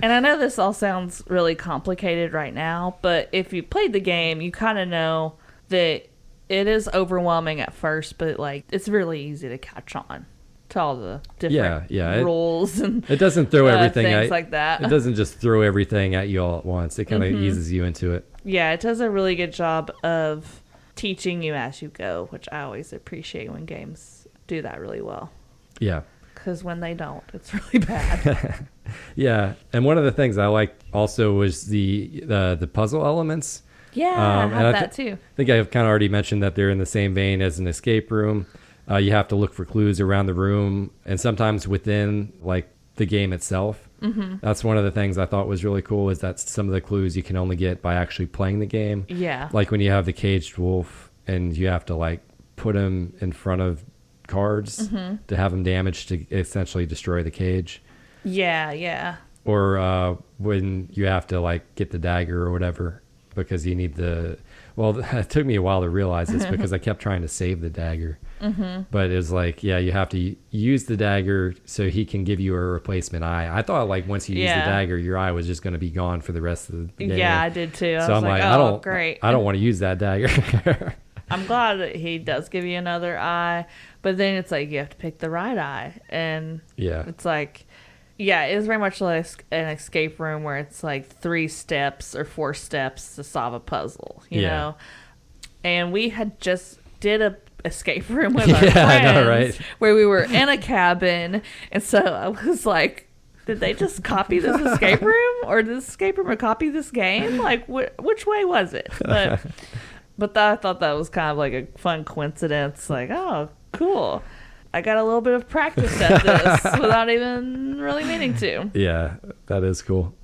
[SPEAKER 2] And I know this all sounds really complicated right now, but if you played the game, you kind of know that it is overwhelming at first, but like it's really easy to catch on to all the different rules and
[SPEAKER 1] it doesn't throw everything
[SPEAKER 2] things like that.
[SPEAKER 1] It doesn't just throw everything at you all at once. It kind of eases you into it.
[SPEAKER 2] Yeah, it does a really good job of teaching you as you go, which I always appreciate when games do that really well.
[SPEAKER 1] Yeah.
[SPEAKER 2] Because when they don't, it's really bad.
[SPEAKER 1] Yeah, and one of the things I liked also was the puzzle elements.
[SPEAKER 2] Yeah, I have that too.
[SPEAKER 1] I think I've kind of already mentioned that they're in the same vein as an escape room. You have to look for clues around the room, and sometimes within like the game itself. That's one of the things I thought was really cool, is that some of the clues you can only get by actually playing the game.
[SPEAKER 2] Yeah.
[SPEAKER 1] Like when you have the caged wolf and you have to like put him in front of cards to have him damaged to essentially destroy the cage.
[SPEAKER 2] Yeah.
[SPEAKER 1] Or when you have to like get the dagger or whatever because you need it took me a while to realize this because I kept trying to save the dagger. But it was like, you have to use the dagger so he can give you a replacement eye. I thought like once you use the dagger, your eye was just going to be gone for the rest of the game.
[SPEAKER 2] Yeah, I did too.
[SPEAKER 1] So I'm like,
[SPEAKER 2] great.
[SPEAKER 1] I don't want to use that dagger.
[SPEAKER 2] I'm glad that he does give you another eye, but then it's like you have to pick the right eye. And it's like, it is very much like an escape room where it's like 3 steps or 4 steps to solve a puzzle, you know? And we had just did a escape room with our friends,
[SPEAKER 1] I know, right?
[SPEAKER 2] Where we were in a cabin. And so I was like, did they just copy this escape room, or did this escape room copy this game? Like, which way was it? But I thought that was kind of like a fun coincidence. Like, oh, cool. I got a little bit of practice at this without even really meaning to.
[SPEAKER 1] Yeah, that is cool.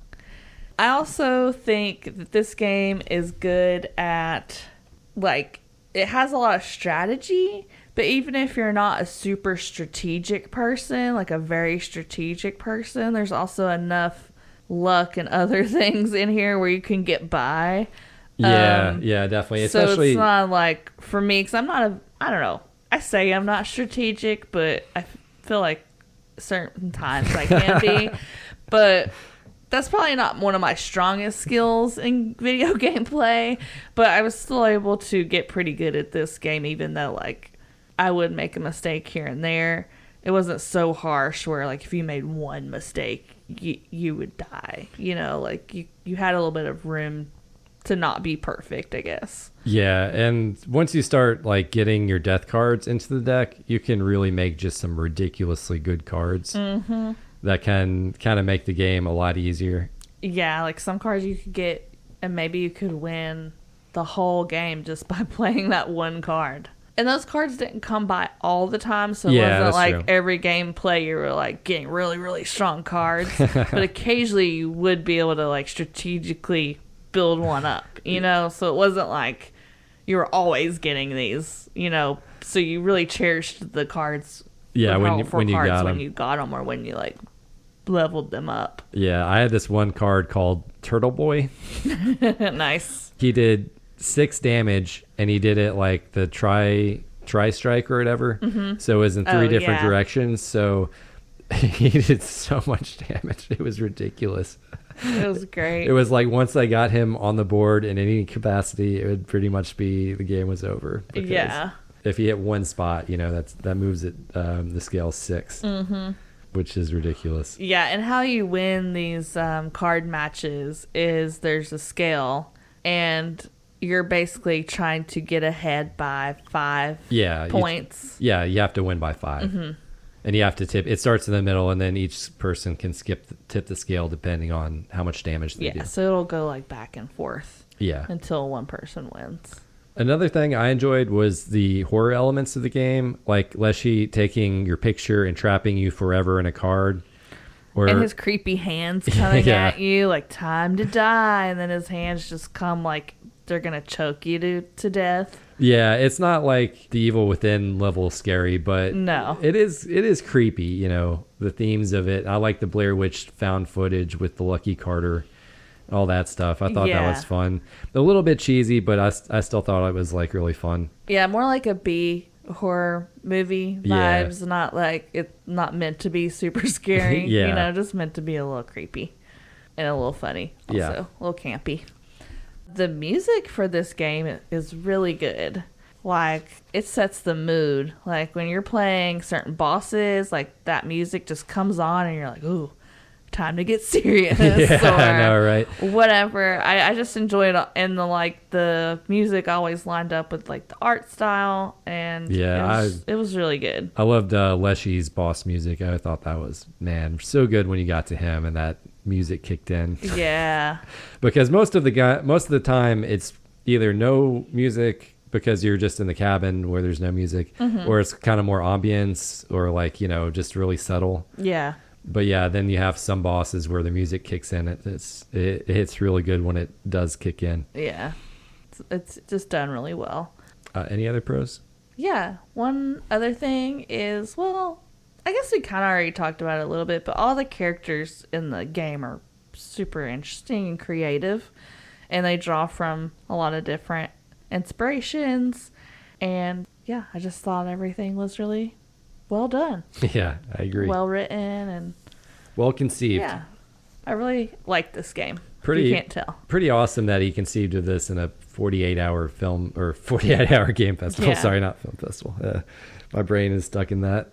[SPEAKER 2] I also think that this game is good at, like, it has a lot of strategy, but even if you're not a super strategic person, like a very strategic person, there's also enough luck and other things in here where you can get by.
[SPEAKER 1] Yeah, definitely. Especially,
[SPEAKER 2] so it's not like, for me, because I don't know, I say I'm not strategic, but I feel like certain times I can be. But that's probably not one of my strongest skills in video gameplay. But I was still able to get pretty good at this game, even though, like, I would make a mistake here and there. It wasn't so harsh where, like, if you made one mistake, you would die. You know, like, you had a little bit of room to not be perfect, I guess.
[SPEAKER 1] Yeah, and once you start like getting your death cards into the deck, you can really make just some ridiculously good cards that can kind of make the game a lot easier.
[SPEAKER 2] Yeah, like some cards you could get, and maybe you could win the whole game just by playing that one card. And those cards didn't come by all the time, so it
[SPEAKER 1] Yeah,
[SPEAKER 2] wasn't
[SPEAKER 1] that's
[SPEAKER 2] like
[SPEAKER 1] true.
[SPEAKER 2] every gameplay you were like getting really, really strong cards. But occasionally you would be able to like strategically build one up, you know? So it wasn't like you were always getting these, you know? So you really cherished the cards.
[SPEAKER 1] Yeah,
[SPEAKER 2] the
[SPEAKER 1] when
[SPEAKER 2] powerful
[SPEAKER 1] you
[SPEAKER 2] cards
[SPEAKER 1] got
[SPEAKER 2] when
[SPEAKER 1] them.
[SPEAKER 2] you got them or when you like leveled them up.
[SPEAKER 1] Yeah, I had this one card called Turtle Boy.
[SPEAKER 2] Nice.
[SPEAKER 1] He did 6 damage, and he did it like the tri-strike or whatever.
[SPEAKER 2] Mm-hmm.
[SPEAKER 1] So it was in 3 different
[SPEAKER 2] yeah.
[SPEAKER 1] directions. So he did so much damage. It was ridiculous.
[SPEAKER 2] It was great.
[SPEAKER 1] It was like once I got him on the board in any capacity, it would pretty much be the game was over. Because
[SPEAKER 2] Yeah.
[SPEAKER 1] if he hit one spot, you know, that moves it the scale 6, which is ridiculous.
[SPEAKER 2] Yeah, and how you win these card matches is there's a scale, and you're basically trying to get ahead by 5 points.
[SPEAKER 1] Yeah, you have to win by 5. And you have to tip. It starts in the middle, and then each person can tip the scale depending on how much damage they do.
[SPEAKER 2] Yeah, so it'll go like back and forth
[SPEAKER 1] Yeah.
[SPEAKER 2] until one person wins.
[SPEAKER 1] Another thing I enjoyed was the horror elements of the game, like Leshy taking your picture and trapping you forever in a card. Or,
[SPEAKER 2] And his creepy hands coming
[SPEAKER 1] Yeah.
[SPEAKER 2] at you, like time to die, and then his hands just come like they're gonna choke you to death.
[SPEAKER 1] yeah, it's not like the Evil Within level scary, but
[SPEAKER 2] No.
[SPEAKER 1] it is creepy, you know, the themes of it. I like the Blair Witch found footage with the Lucky Carter, all that stuff. I thought that
[SPEAKER 2] Yeah.
[SPEAKER 1] was fun. A little bit cheesy, but I still thought it was like really fun.
[SPEAKER 2] Yeah, more like a B horror movie
[SPEAKER 1] Yeah.
[SPEAKER 2] vibes, not like it's not meant to be super scary.
[SPEAKER 1] Yeah.
[SPEAKER 2] You know, just meant to be a little creepy and a little funny. Also,
[SPEAKER 1] Yeah.
[SPEAKER 2] a little campy. The music for this game is really good. Like, it sets the mood. Like, when you're playing certain bosses, like, that music just comes on and you're like, ooh, time to get serious.
[SPEAKER 1] Yeah,
[SPEAKER 2] or
[SPEAKER 1] I know, right?
[SPEAKER 2] whatever. I just enjoyed it. And the music always lined up with, like, the art style. And
[SPEAKER 1] Yeah,
[SPEAKER 2] it was really good.
[SPEAKER 1] I loved Leshy's boss music. I thought that was, man, so good when you got to him and that music kicked in.
[SPEAKER 2] Yeah.
[SPEAKER 1] Because most of the time it's either no music because you're just in the cabin where there's no music, or it's kind of more ambience or like, you know, just really subtle.
[SPEAKER 2] Yeah.
[SPEAKER 1] But yeah, then you have some bosses where the music kicks in. It hits really good when it does kick in.
[SPEAKER 2] Yeah. It's just done really well.
[SPEAKER 1] Any other pros?
[SPEAKER 2] Yeah. One other thing is, well, I guess we kind of already talked about it a little bit, but all the characters in the game are super interesting and creative, and they draw from a lot of different inspirations. And yeah, I just thought everything was really well done,
[SPEAKER 1] Yeah, I agree.
[SPEAKER 2] well written, and
[SPEAKER 1] Well conceived.
[SPEAKER 2] yeah, I really like this game.
[SPEAKER 1] Pretty-
[SPEAKER 2] You can't tell.
[SPEAKER 1] Pretty awesome that he conceived of this in a 48-hour film or 48-hour game festival.
[SPEAKER 2] Yeah.
[SPEAKER 1] Sorry, not film festival. My brain is stuck in that.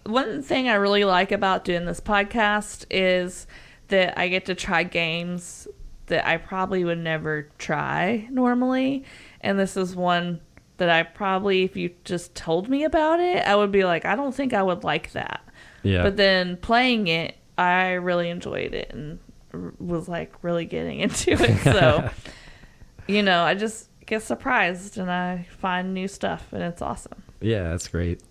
[SPEAKER 2] One thing I really like about doing this podcast is that I get to try games that I probably would never try normally. And this is one that I probably, if you just told me about it, I would be like, I don't think I would like that.
[SPEAKER 1] Yeah.
[SPEAKER 2] But then playing it, I really enjoyed it and was like really getting into it. So, you know, I just get surprised and I find new stuff and it's awesome.
[SPEAKER 1] Yeah, that's great.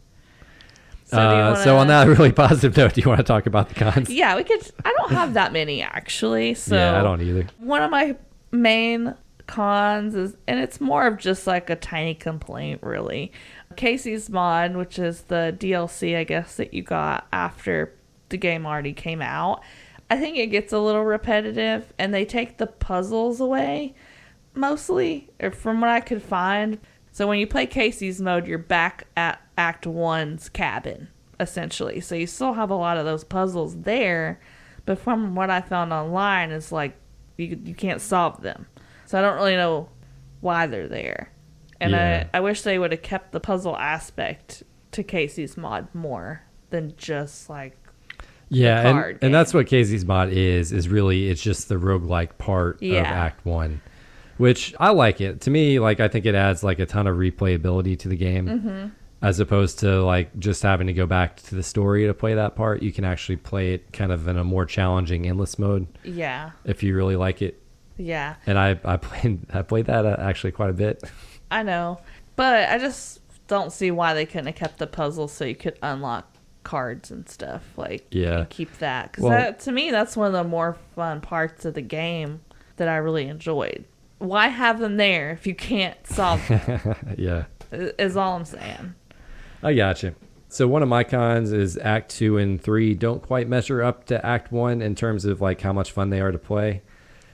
[SPEAKER 2] So, do you wanna-
[SPEAKER 1] So on that really positive note, do you want to talk about the cons?
[SPEAKER 2] Yeah, we could. I don't have that many actually. So
[SPEAKER 1] Yeah, I don't either.
[SPEAKER 2] One of my main cons is, and it's more of just like a tiny complaint, really. Casey's Mod, which is the DLC, I guess, that you got after the game already came out. I think it gets a little repetitive, and they take the puzzles away mostly, or from what I could find. So when you play Casey's Mode, you're back at Act 1's cabin, essentially. So you still have a lot of those puzzles there, but from what I found online, it's like you can't solve them. So I don't really know why they're there. And
[SPEAKER 1] Yeah.
[SPEAKER 2] I wish they would have kept the puzzle aspect to Casey's Mod more than just like
[SPEAKER 1] Yeah,
[SPEAKER 2] card
[SPEAKER 1] and that's
[SPEAKER 2] game.
[SPEAKER 1] what Casey's Mod is really, it's just the roguelike part of
[SPEAKER 2] Yeah.
[SPEAKER 1] Act 1, which I like it. To me, like, I think it adds like a ton of replayability to the game, as opposed to like just having to go back to the story to play that part. You can actually play it kind of in a more challenging endless mode
[SPEAKER 2] Yeah.
[SPEAKER 1] if you really like it.
[SPEAKER 2] Yeah.
[SPEAKER 1] And I played that actually quite a bit.
[SPEAKER 2] I know. But I just don't see why they couldn't have kept the puzzle so you could unlock cards and stuff. Like,
[SPEAKER 1] Yeah.
[SPEAKER 2] and keep that. Because to me, that's one of the more fun parts of the game that I really enjoyed. Why have them there if you can't solve them?
[SPEAKER 1] Yeah.
[SPEAKER 2] Is all I'm saying.
[SPEAKER 1] I gotcha. So one of my cons is Act 2 and 3 don't quite measure up to Act 1 in terms of like how much fun they are to play.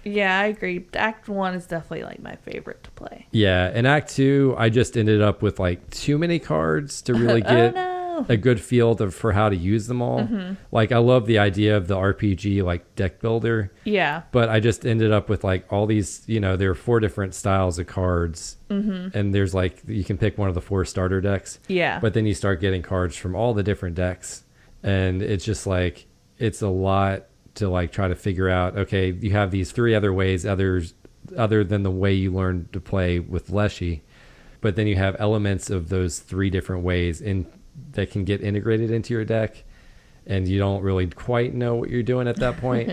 [SPEAKER 2] Yeah, I agree. Act 1 is definitely like my favorite to play.
[SPEAKER 1] Yeah, in Act 2, I just ended up with like too many cards to really get a good feel for how to use them all. Mm-hmm. Like, I love the idea of the RPG like deck builder.
[SPEAKER 2] Yeah.
[SPEAKER 1] But I just ended up with like all these, there are 4 different styles of cards. Mm-hmm. And there's like, you can pick one of the 4 starter decks.
[SPEAKER 2] Yeah.
[SPEAKER 1] But then you start getting cards from all the different decks. And it's just like, it's a lot to like try to figure out, okay, you have these 3 other ways other than the way you learned to play with Leshy. But then you have elements of those 3 different ways that can get integrated into your deck, and you don't really quite know what you're doing at that point.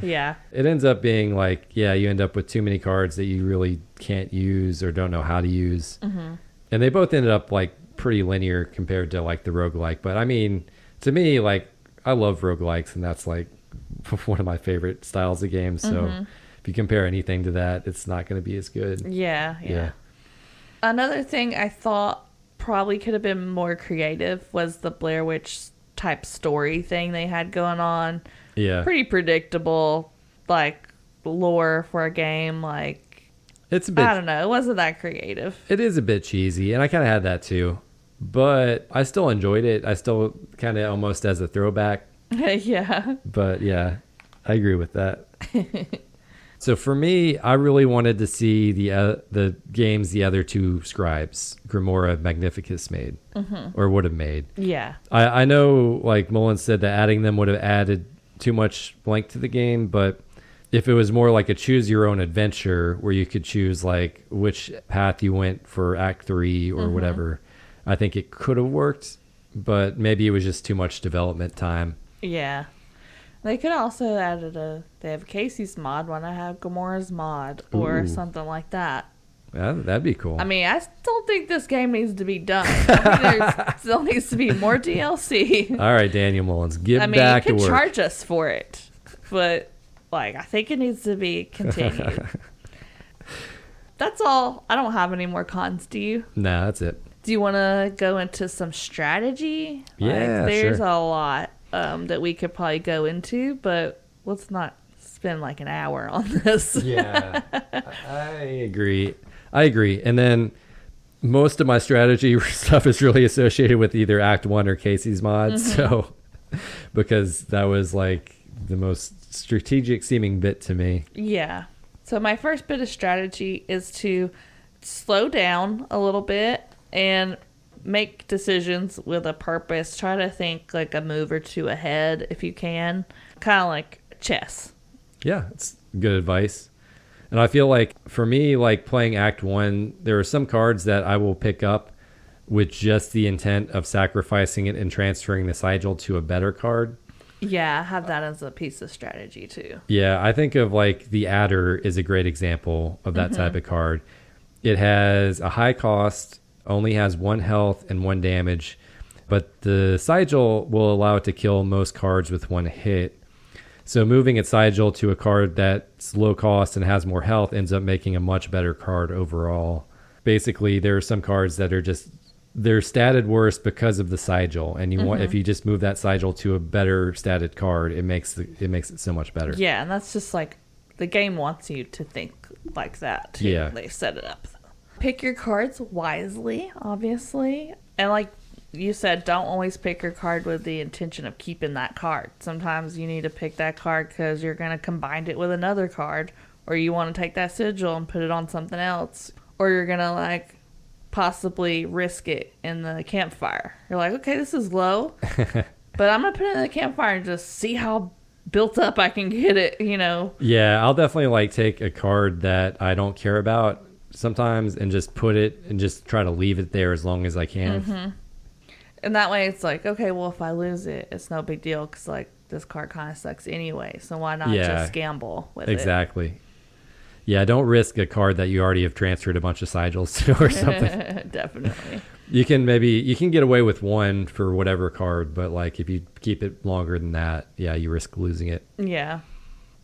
[SPEAKER 2] Yeah.
[SPEAKER 1] It ends up being like, you end up with too many cards that you really can't use or don't know how to use. Mm-hmm. And they both ended up like pretty linear compared to like the roguelike. But I mean, to me, like, I love roguelikes, and that's like one of my favorite styles of games. So if you compare anything to that, it's not going to be as good.
[SPEAKER 2] Yeah. Another thing I thought probably could have been more creative was the Blair Witch type story thing they had going on.
[SPEAKER 1] Yeah.
[SPEAKER 2] Pretty predictable, like, lore for a game. Like,
[SPEAKER 1] it's a bit,
[SPEAKER 2] I don't know. It wasn't that creative.
[SPEAKER 1] It is a bit cheesy, and I kind of had that too. But I still enjoyed it. I still kind of almost as a throwback.
[SPEAKER 2] Yeah.
[SPEAKER 1] But yeah, I agree with that. So for me, I really wanted to see the games the other 2 scribes, Grimoire Magnificus, made, or would have made.
[SPEAKER 2] Yeah.
[SPEAKER 1] I know, like Mullins said, that adding them would have added too much length to the game, but if it was more like a choose your own adventure where you could choose like which path you went for Act 3 or whatever, I think it could have worked, but maybe it was just too much development time.
[SPEAKER 2] Yeah. They could also added they have Casey's mod, why not have Gamora's mod or something like that.
[SPEAKER 1] Yeah, that'd be cool.
[SPEAKER 2] I mean, I still think this game needs to be done. I mean, there still needs to be more DLC.
[SPEAKER 1] All right, Daniel Mullins, get back to work.
[SPEAKER 2] I mean, you can charge us for it, but like, I think it needs to be continued. That's all. I don't have any more cons, do you?
[SPEAKER 1] Nah, that's it.
[SPEAKER 2] Do you want to go into some strategy?
[SPEAKER 1] Yeah,
[SPEAKER 2] like, there's
[SPEAKER 1] sure.
[SPEAKER 2] a lot that we could probably go into, but let's not spend like an hour on this.
[SPEAKER 1] Yeah, I agree. And then most of my strategy stuff is really associated with either Act 1 or Casey's mod. So, because that was like the most strategic seeming bit to me.
[SPEAKER 2] Yeah. So my first bit of strategy is to slow down a little bit and make decisions with a purpose. Try to think like a move or 2 ahead if you can. Kind of like chess.
[SPEAKER 1] Yeah, it's good advice. And I feel like for me, like playing Act 1, there are some cards that I will pick up with just the intent of sacrificing it and transferring the sigil to a better card.
[SPEAKER 2] Yeah, I have that as a piece of strategy too.
[SPEAKER 1] Yeah, I think of like the Adder is a great example of that type of card. It has a high cost, only has 1 health and 1 damage, but the sigil will allow it to kill most cards with 1 hit. So moving its sigil to a card that's low cost and has more health ends up making a much better card overall. Basically, there are some cards that are just, they're statted worse because of the sigil, and you want, if you just move that sigil to a better statted card, it makes it so much better.
[SPEAKER 2] Yeah, and that's just like the game wants you to think like that too.
[SPEAKER 1] Yeah.
[SPEAKER 2] They set it up. Pick your cards wisely, obviously. And like you said, don't always pick your card with the intention of keeping that card. Sometimes you need to pick that card because you're going to combine it with another card, or you want to take that sigil and put it on something else, or you're going to like possibly risk it in the campfire. You're like, okay, this is low, but I'm going to put it in the campfire and just see how built up I can get it, you know?
[SPEAKER 1] Yeah, I'll definitely like take a card that I don't care about sometimes and just put it and just try to leave it there as long as I can.
[SPEAKER 2] And that way it's like, okay, well, if I lose it, it's no big deal because, like, this card kind of sucks anyway. So why not just gamble with it?
[SPEAKER 1] Exactly. Yeah, don't risk a card that you already have transferred a bunch of sigils to or something.
[SPEAKER 2] Definitely.
[SPEAKER 1] You can get away with one for whatever card, but like if you keep it longer than that, yeah, you risk losing it.
[SPEAKER 2] Yeah.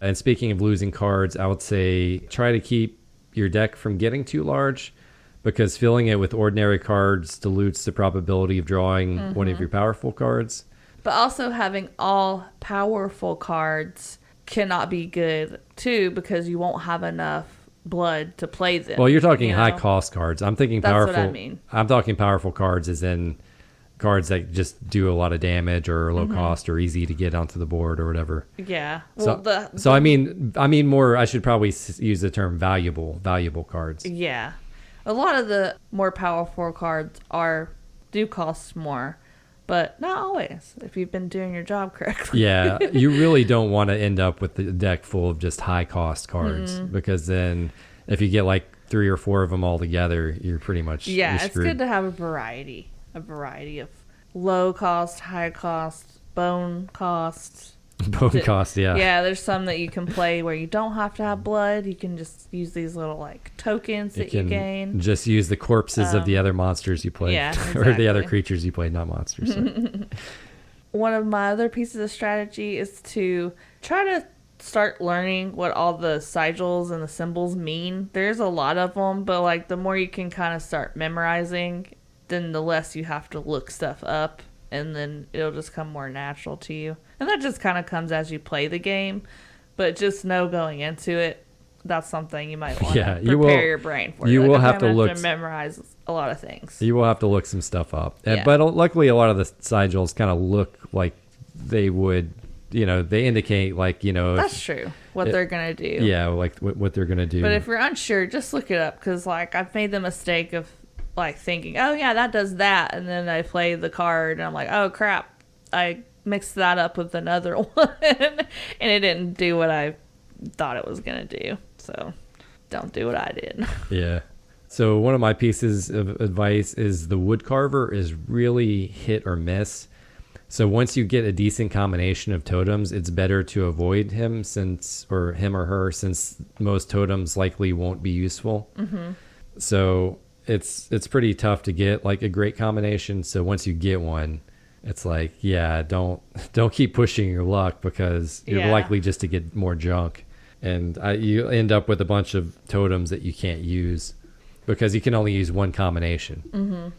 [SPEAKER 1] And speaking of losing cards, I would say try to keep your deck from getting too large, because filling it with ordinary cards dilutes the probability of drawing one of your powerful cards.
[SPEAKER 2] But also having all powerful cards cannot be good too, because you won't have enough blood to play them.
[SPEAKER 1] Well, you're talking high cost cards. I'm thinking
[SPEAKER 2] That's
[SPEAKER 1] powerful.
[SPEAKER 2] what I mean.
[SPEAKER 1] I'm talking powerful cards as in cards that just do a lot of damage or are low cost or easy to get onto the board or whatever.
[SPEAKER 2] Yeah. Well,
[SPEAKER 1] so I mean more. I should probably use the term valuable cards.
[SPEAKER 2] Yeah. A lot of the more powerful cards do cost more, but not always if you've been doing your job correctly.
[SPEAKER 1] Yeah, you really don't want to end up with the deck full of just high cost cards, because then if you get like 3 or 4 of them all together, you're pretty much you're
[SPEAKER 2] it's good to have a variety of low cost, high cost, bone cost.
[SPEAKER 1] Bone cost, yeah.
[SPEAKER 2] Yeah, there's some that you can play where you don't have to have blood. You can just use these little like tokens that you gain.
[SPEAKER 1] Just use the corpses of the other monsters you played.
[SPEAKER 2] Yeah, exactly.
[SPEAKER 1] Or the other creatures you played, not monsters.
[SPEAKER 2] One of my other pieces of strategy is to try to start learning what all the sigils and the symbols mean. There's a lot of them, but like the more you can kind of start memorizing, then the less you have to look stuff up, and then it'll just come more natural to you. And that just kind of comes as you play the game, but just know going into it, that's something you might want to prepare your brain for.
[SPEAKER 1] You will have to
[SPEAKER 2] memorize a lot of things.
[SPEAKER 1] You will have to look some stuff up.
[SPEAKER 2] Yeah.
[SPEAKER 1] But luckily a lot of the sigils kind of look like they would, they indicate like,
[SPEAKER 2] That's true. What they're going to do.
[SPEAKER 1] Yeah, like what they're going to do.
[SPEAKER 2] But if you're unsure, just look it up, because like I've made the mistake of like thinking, oh yeah, that does that, and then I play the card and I'm like, oh crap, I mixed that up with another one and it didn't do what I thought it was gonna do. So don't do what I did.
[SPEAKER 1] Yeah. So one of my pieces of advice is the wood carver is really hit or miss. So once you get a decent combination of totems, it's better to avoid him or her, since most totems likely won't be useful. So it's pretty tough to get like a great combination. So once you get one, it's like, yeah, don't keep pushing your luck, because you're likely just to get more junk, and you end up with a bunch of totems that you can't use because you can only use one combination.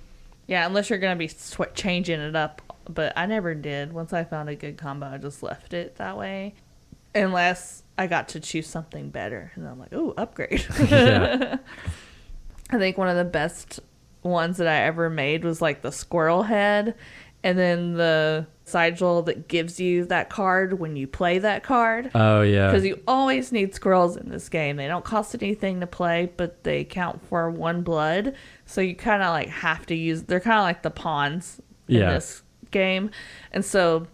[SPEAKER 2] Yeah, unless you're gonna be changing it up. But I never did. Once I found a good combo, I just left it that way, unless I got to choose something better, and I'm like, oh, upgrade.
[SPEAKER 1] Yeah.
[SPEAKER 2] I think one of the best ones that I ever made was like the squirrel head, and then the sigil that gives you that card when you play that card.
[SPEAKER 1] Oh, yeah.
[SPEAKER 2] Because you always need squirrels in this game. They don't cost anything to play, but they count for 1 blood. So you kind of like have to use... They're kind of like the pawns in this game. And so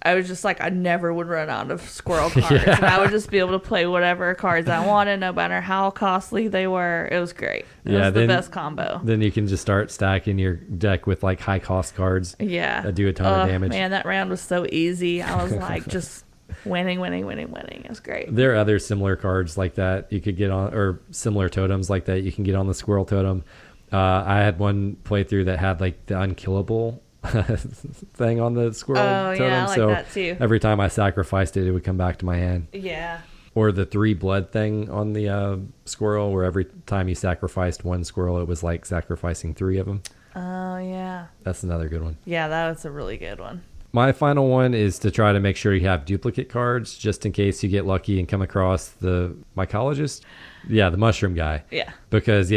[SPEAKER 2] I was just like, I never would run out of squirrel cards.
[SPEAKER 1] Yeah.
[SPEAKER 2] And I would just be able to play whatever cards I wanted, no matter how costly they were. It was great. It was the best combo.
[SPEAKER 1] Then you can just start stacking your deck with like high cost cards.
[SPEAKER 2] Yeah.
[SPEAKER 1] That do a ton of damage.
[SPEAKER 2] Man, that round was so easy. I was like just winning. It was great.
[SPEAKER 1] There are other similar cards like that you could get on, or similar totems like that you can get on the squirrel totem. I had one playthrough that had like the unkillable thing on the squirrel totem.
[SPEAKER 2] Yeah, I like
[SPEAKER 1] so
[SPEAKER 2] that too.
[SPEAKER 1] Every time I sacrificed it, it would come back to my hand.
[SPEAKER 2] Yeah.
[SPEAKER 1] Or the 3 blood thing on the squirrel, where every time you sacrificed one squirrel, it was like sacrificing 3 of them.
[SPEAKER 2] Oh, yeah.
[SPEAKER 1] That's another good one.
[SPEAKER 2] Yeah, that was a really good one.
[SPEAKER 1] My final one is to try to make sure you have duplicate cards, just in case you get lucky and come across the mycologist. Yeah, the mushroom guy.
[SPEAKER 2] Yeah.
[SPEAKER 1] Because,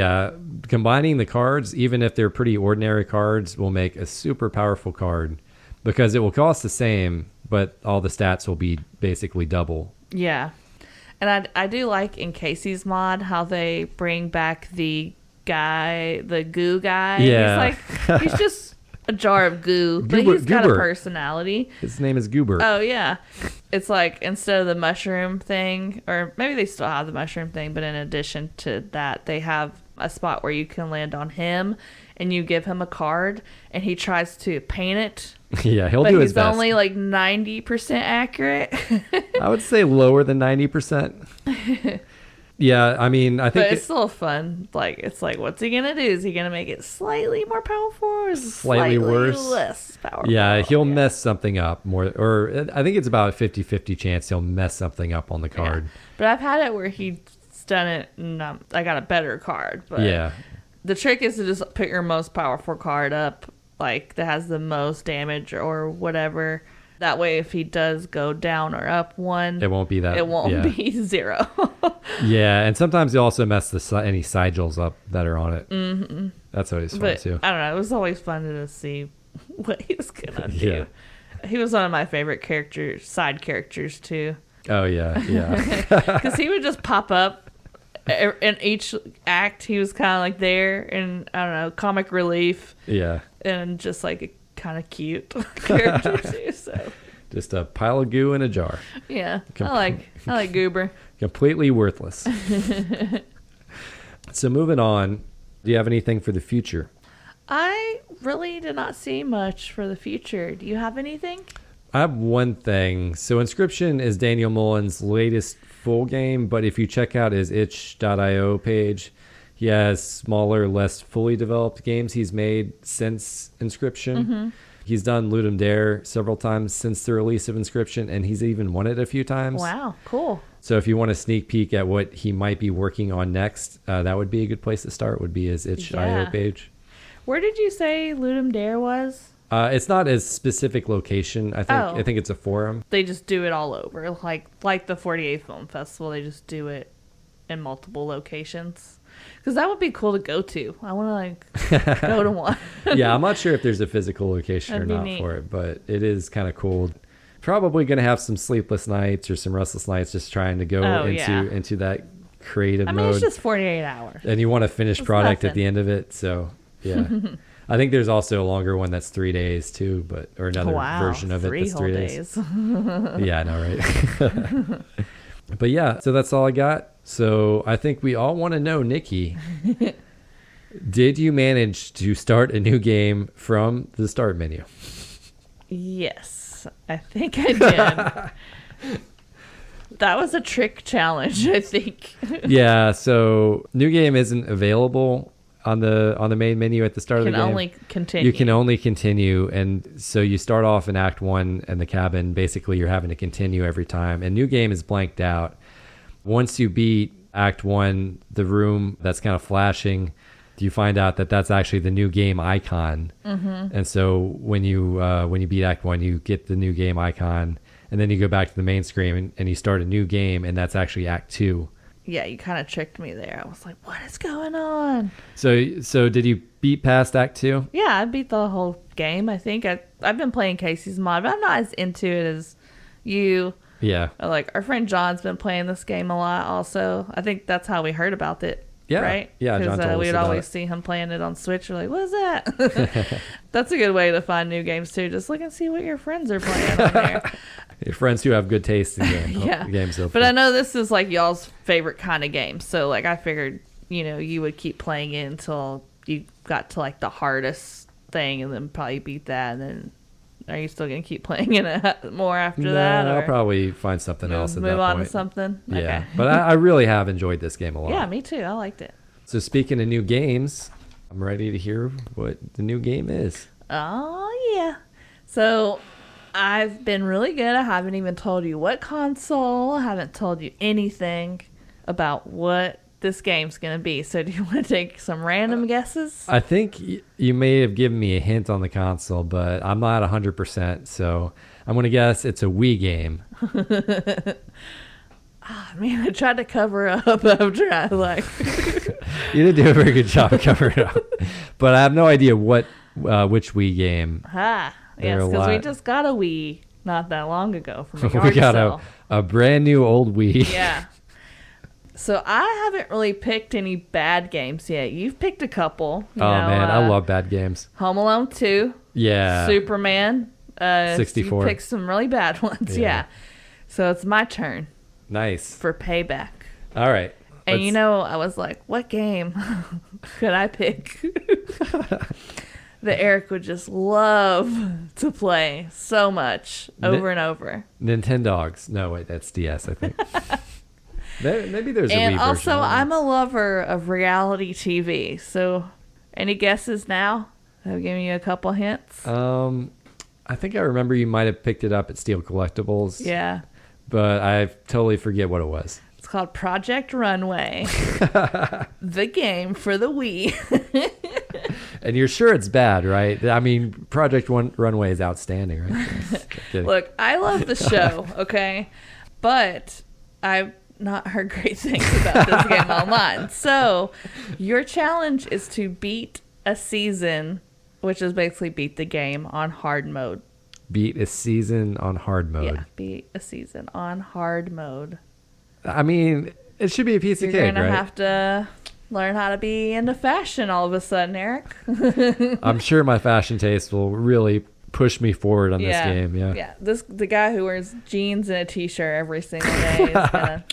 [SPEAKER 1] combining the cards, even if they're pretty ordinary cards, will make a super powerful card, because it will cost the same, but all the stats will be basically double.
[SPEAKER 2] Yeah. And I do like in Casey's mod how they bring back the goo guy.
[SPEAKER 1] Yeah.
[SPEAKER 2] He's just a jar of goo, but he's got a personality.
[SPEAKER 1] His name is Goober.
[SPEAKER 2] Oh, yeah. It's like, instead of the mushroom thing, or maybe they still have the mushroom thing, but in addition to that, they have a spot where you can land on him, and you give him a card, and he tries to paint it.
[SPEAKER 1] Yeah, he'll do his best.
[SPEAKER 2] But he's only like 90% accurate.
[SPEAKER 1] I would say lower than 90%. Yeah, I mean, I think
[SPEAKER 2] But it's still fun. Like, it's like, what's he gonna do? Is he gonna make it slightly more powerful, or is it
[SPEAKER 1] slightly worse,
[SPEAKER 2] less powerful?
[SPEAKER 1] Yeah, he'll mess something up more, or I think it's about a 50-50 chance he'll mess something up on the card.
[SPEAKER 2] Yeah. But I've had it where he's done it, and I got a better card. But
[SPEAKER 1] yeah,
[SPEAKER 2] the trick is to just put your most powerful card up, like that has the most damage or whatever. That way, if he does go down or up one,
[SPEAKER 1] it won't be that.
[SPEAKER 2] It won't be 0.
[SPEAKER 1] Yeah, and sometimes you also mess any sigils up that are on it.
[SPEAKER 2] Mm-hmm.
[SPEAKER 1] That's always fun
[SPEAKER 2] But
[SPEAKER 1] too.
[SPEAKER 2] I don't know. It was always fun to see what he was gonna do.
[SPEAKER 1] Yeah.
[SPEAKER 2] He was one of my favorite side characters too.
[SPEAKER 1] Oh yeah, yeah.
[SPEAKER 2] Because he would just pop up in each act. He was kind of like there, and I don't know, comic relief.
[SPEAKER 1] Yeah.
[SPEAKER 2] And just like a kind of cute character too. So
[SPEAKER 1] just a pile of goo in a jar.
[SPEAKER 2] Yeah, I like Goober.
[SPEAKER 1] Completely worthless. So moving on, do you have anything for the future?
[SPEAKER 2] I really did not see much for the future. Do you have anything?
[SPEAKER 1] I have one thing. So Inscryption is Daniel Mullins' latest full game, but if you check out his itch.io page, he has smaller, less fully developed games he's made since Inscryption. Mm-hmm. He's done Ludum Dare several times since the release of Inscryption, and he's even won it a few times.
[SPEAKER 2] Wow, cool.
[SPEAKER 1] So if you want a sneak peek at what he might be working on next, that would be a good place to start, would be his itch.io page. Where
[SPEAKER 2] did you say Ludum Dare was?
[SPEAKER 1] It's not a specific location. I think it's a forum.
[SPEAKER 2] They just do it all over. Like the 48th Film Festival, they just do it in multiple locations. Because that would be cool to go to. I want to go to one.
[SPEAKER 1] Yeah, I'm not sure if there's a physical location or not for it, but it is kind of cool. Probably going to have some sleepless nights or some restless nights just trying to go into that creative mode.
[SPEAKER 2] I mean, it's just 48 hours.
[SPEAKER 1] And you want a finished product at the end of it. So, yeah. I think there's also a longer one that's 3 days too, or another version of it that's 3 days. Yeah, I know, right? But yeah, so that's all I got. So I think we all want to know, Nicky, did you manage to start a new game from the start menu?
[SPEAKER 2] Yes, I think I did. That was a trick challenge, I think.
[SPEAKER 1] Yeah, so new game isn't available on the main menu at the start of the game.
[SPEAKER 2] You
[SPEAKER 1] can only continue, and so you start off in Act 1 in the cabin. Basically, you're having to continue every time, and new game is blanked out. Once you beat Act 1, the room that's kind of flashing, you find out that that's actually the new game icon. Mm-hmm. And so when you beat Act 1, you get the new game icon, and then you go back to the main screen and you start a new game, and that's actually Act 2.
[SPEAKER 2] Yeah, you kind of tricked me there. I was like, what is going on?
[SPEAKER 1] So did you beat past Act 2?
[SPEAKER 2] Yeah, I beat the whole game, I think. I've been playing Casey's mod, but I'm not as into it as you.
[SPEAKER 1] Yeah.
[SPEAKER 2] Like, our friend John's been playing this game a lot also. I think that's how we heard about it.
[SPEAKER 1] Yeah.
[SPEAKER 2] Right?
[SPEAKER 1] Yeah, John told us
[SPEAKER 2] we'd
[SPEAKER 1] about
[SPEAKER 2] always see him playing it on Switch. We're like, what is that? That's a good way to find new games, too. Just look and see what your friends are playing on there.
[SPEAKER 1] Your friends who have good taste in games.
[SPEAKER 2] But I know this is like y'all's favorite kind of game. So, like, I figured, you would keep playing it until you got to, like, the hardest thing and then probably beat that. And then are you still going to keep playing it more after that?
[SPEAKER 1] I'll probably find something else at that point.
[SPEAKER 2] Move on to something?
[SPEAKER 1] Yeah.
[SPEAKER 2] Okay.
[SPEAKER 1] But I really have enjoyed this game a lot.
[SPEAKER 2] Yeah, me too. I liked it.
[SPEAKER 1] So speaking of new games, I'm ready to hear what the new game is.
[SPEAKER 2] Oh, yeah. So I've been really good. I haven't even told you what console. I haven't told you anything about what this game's going to be. So do you want to take some random guesses?
[SPEAKER 1] I think you may have given me a hint on the console, but I'm not 100%. So I'm going to guess it's a Wii game.
[SPEAKER 2] Man, I tried to cover up. I'm trying
[SPEAKER 1] You didn't do a very good job of covering it up. But I have no idea which Wii game.
[SPEAKER 2] Yes, because we just got a Wii not that long ago from a yard
[SPEAKER 1] We got
[SPEAKER 2] sale.
[SPEAKER 1] a brand new old Wii.
[SPEAKER 2] Yeah. So I haven't really picked any bad games yet. You've picked a couple.
[SPEAKER 1] Man, I love bad games.
[SPEAKER 2] Home Alone 2.
[SPEAKER 1] Yeah.
[SPEAKER 2] Superman.
[SPEAKER 1] 64.
[SPEAKER 2] You picked some really bad ones. Yeah. So it's my turn.
[SPEAKER 1] Nice.
[SPEAKER 2] For payback.
[SPEAKER 1] All right.
[SPEAKER 2] And I was like, what game could I pick? That Eric would just love to play so much over and over.
[SPEAKER 1] Nintendogs. No, wait, that's DS, I think. Maybe there's a Wii
[SPEAKER 2] And
[SPEAKER 1] version.
[SPEAKER 2] also, I'm a lover of reality TV. So, any guesses now? I've given you a couple hints.
[SPEAKER 1] I think I remember you might have picked it up at Steel Collectibles.
[SPEAKER 2] Yeah.
[SPEAKER 1] But I totally forget what it was.
[SPEAKER 2] It's called Project Runway. The game for the Wii.
[SPEAKER 1] And you're sure it's bad, right? I mean, Project Runway is outstanding, right?
[SPEAKER 2] Look, I love the show, okay? But I've not heard great things about this game online. So your challenge is to beat a season, which is basically beat the game on hard mode.
[SPEAKER 1] Beat a season on hard mode.
[SPEAKER 2] Yeah, beat a season on hard mode.
[SPEAKER 1] I mean, it should be a piece of cake, right?
[SPEAKER 2] You're going to have to learn how to be into fashion all of a sudden, Eric.
[SPEAKER 1] I'm sure my fashion taste will really push me forward on this game. Yeah.
[SPEAKER 2] The guy who wears jeans and a t-shirt every single day is gonna.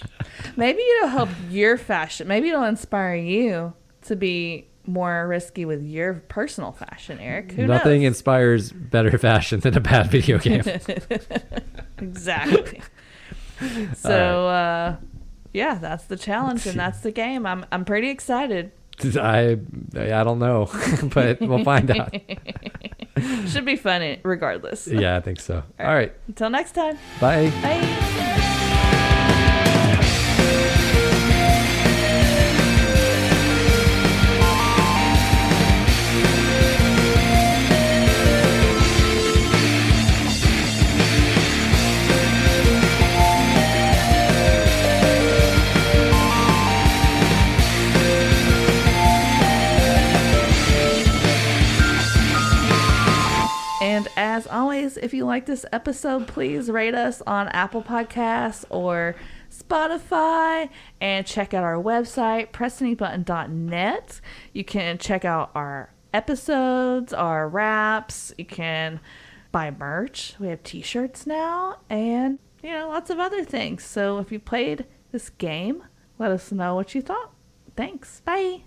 [SPEAKER 2] Maybe it'll help your fashion. Maybe it'll inspire you to be more risky with your personal fashion, Eric. Who
[SPEAKER 1] Nothing
[SPEAKER 2] knows?
[SPEAKER 1] inspires better fashion than a bad video game.
[SPEAKER 2] Exactly. So, yeah, that's the challenge and that's the game. I'm pretty excited.
[SPEAKER 1] I don't know, but we'll find out.
[SPEAKER 2] Should be fun regardless.
[SPEAKER 1] Yeah, I think so. All right.
[SPEAKER 2] Until next time.
[SPEAKER 1] Bye.
[SPEAKER 2] Bye. And as always, if you like this episode, please rate us on Apple Podcasts or Spotify and check out our website, pressanybutton.net. You can check out our episodes, our raps. You can buy merch. We have t-shirts now and, lots of other things. So if you played this game, let us know what you thought. Thanks. Bye.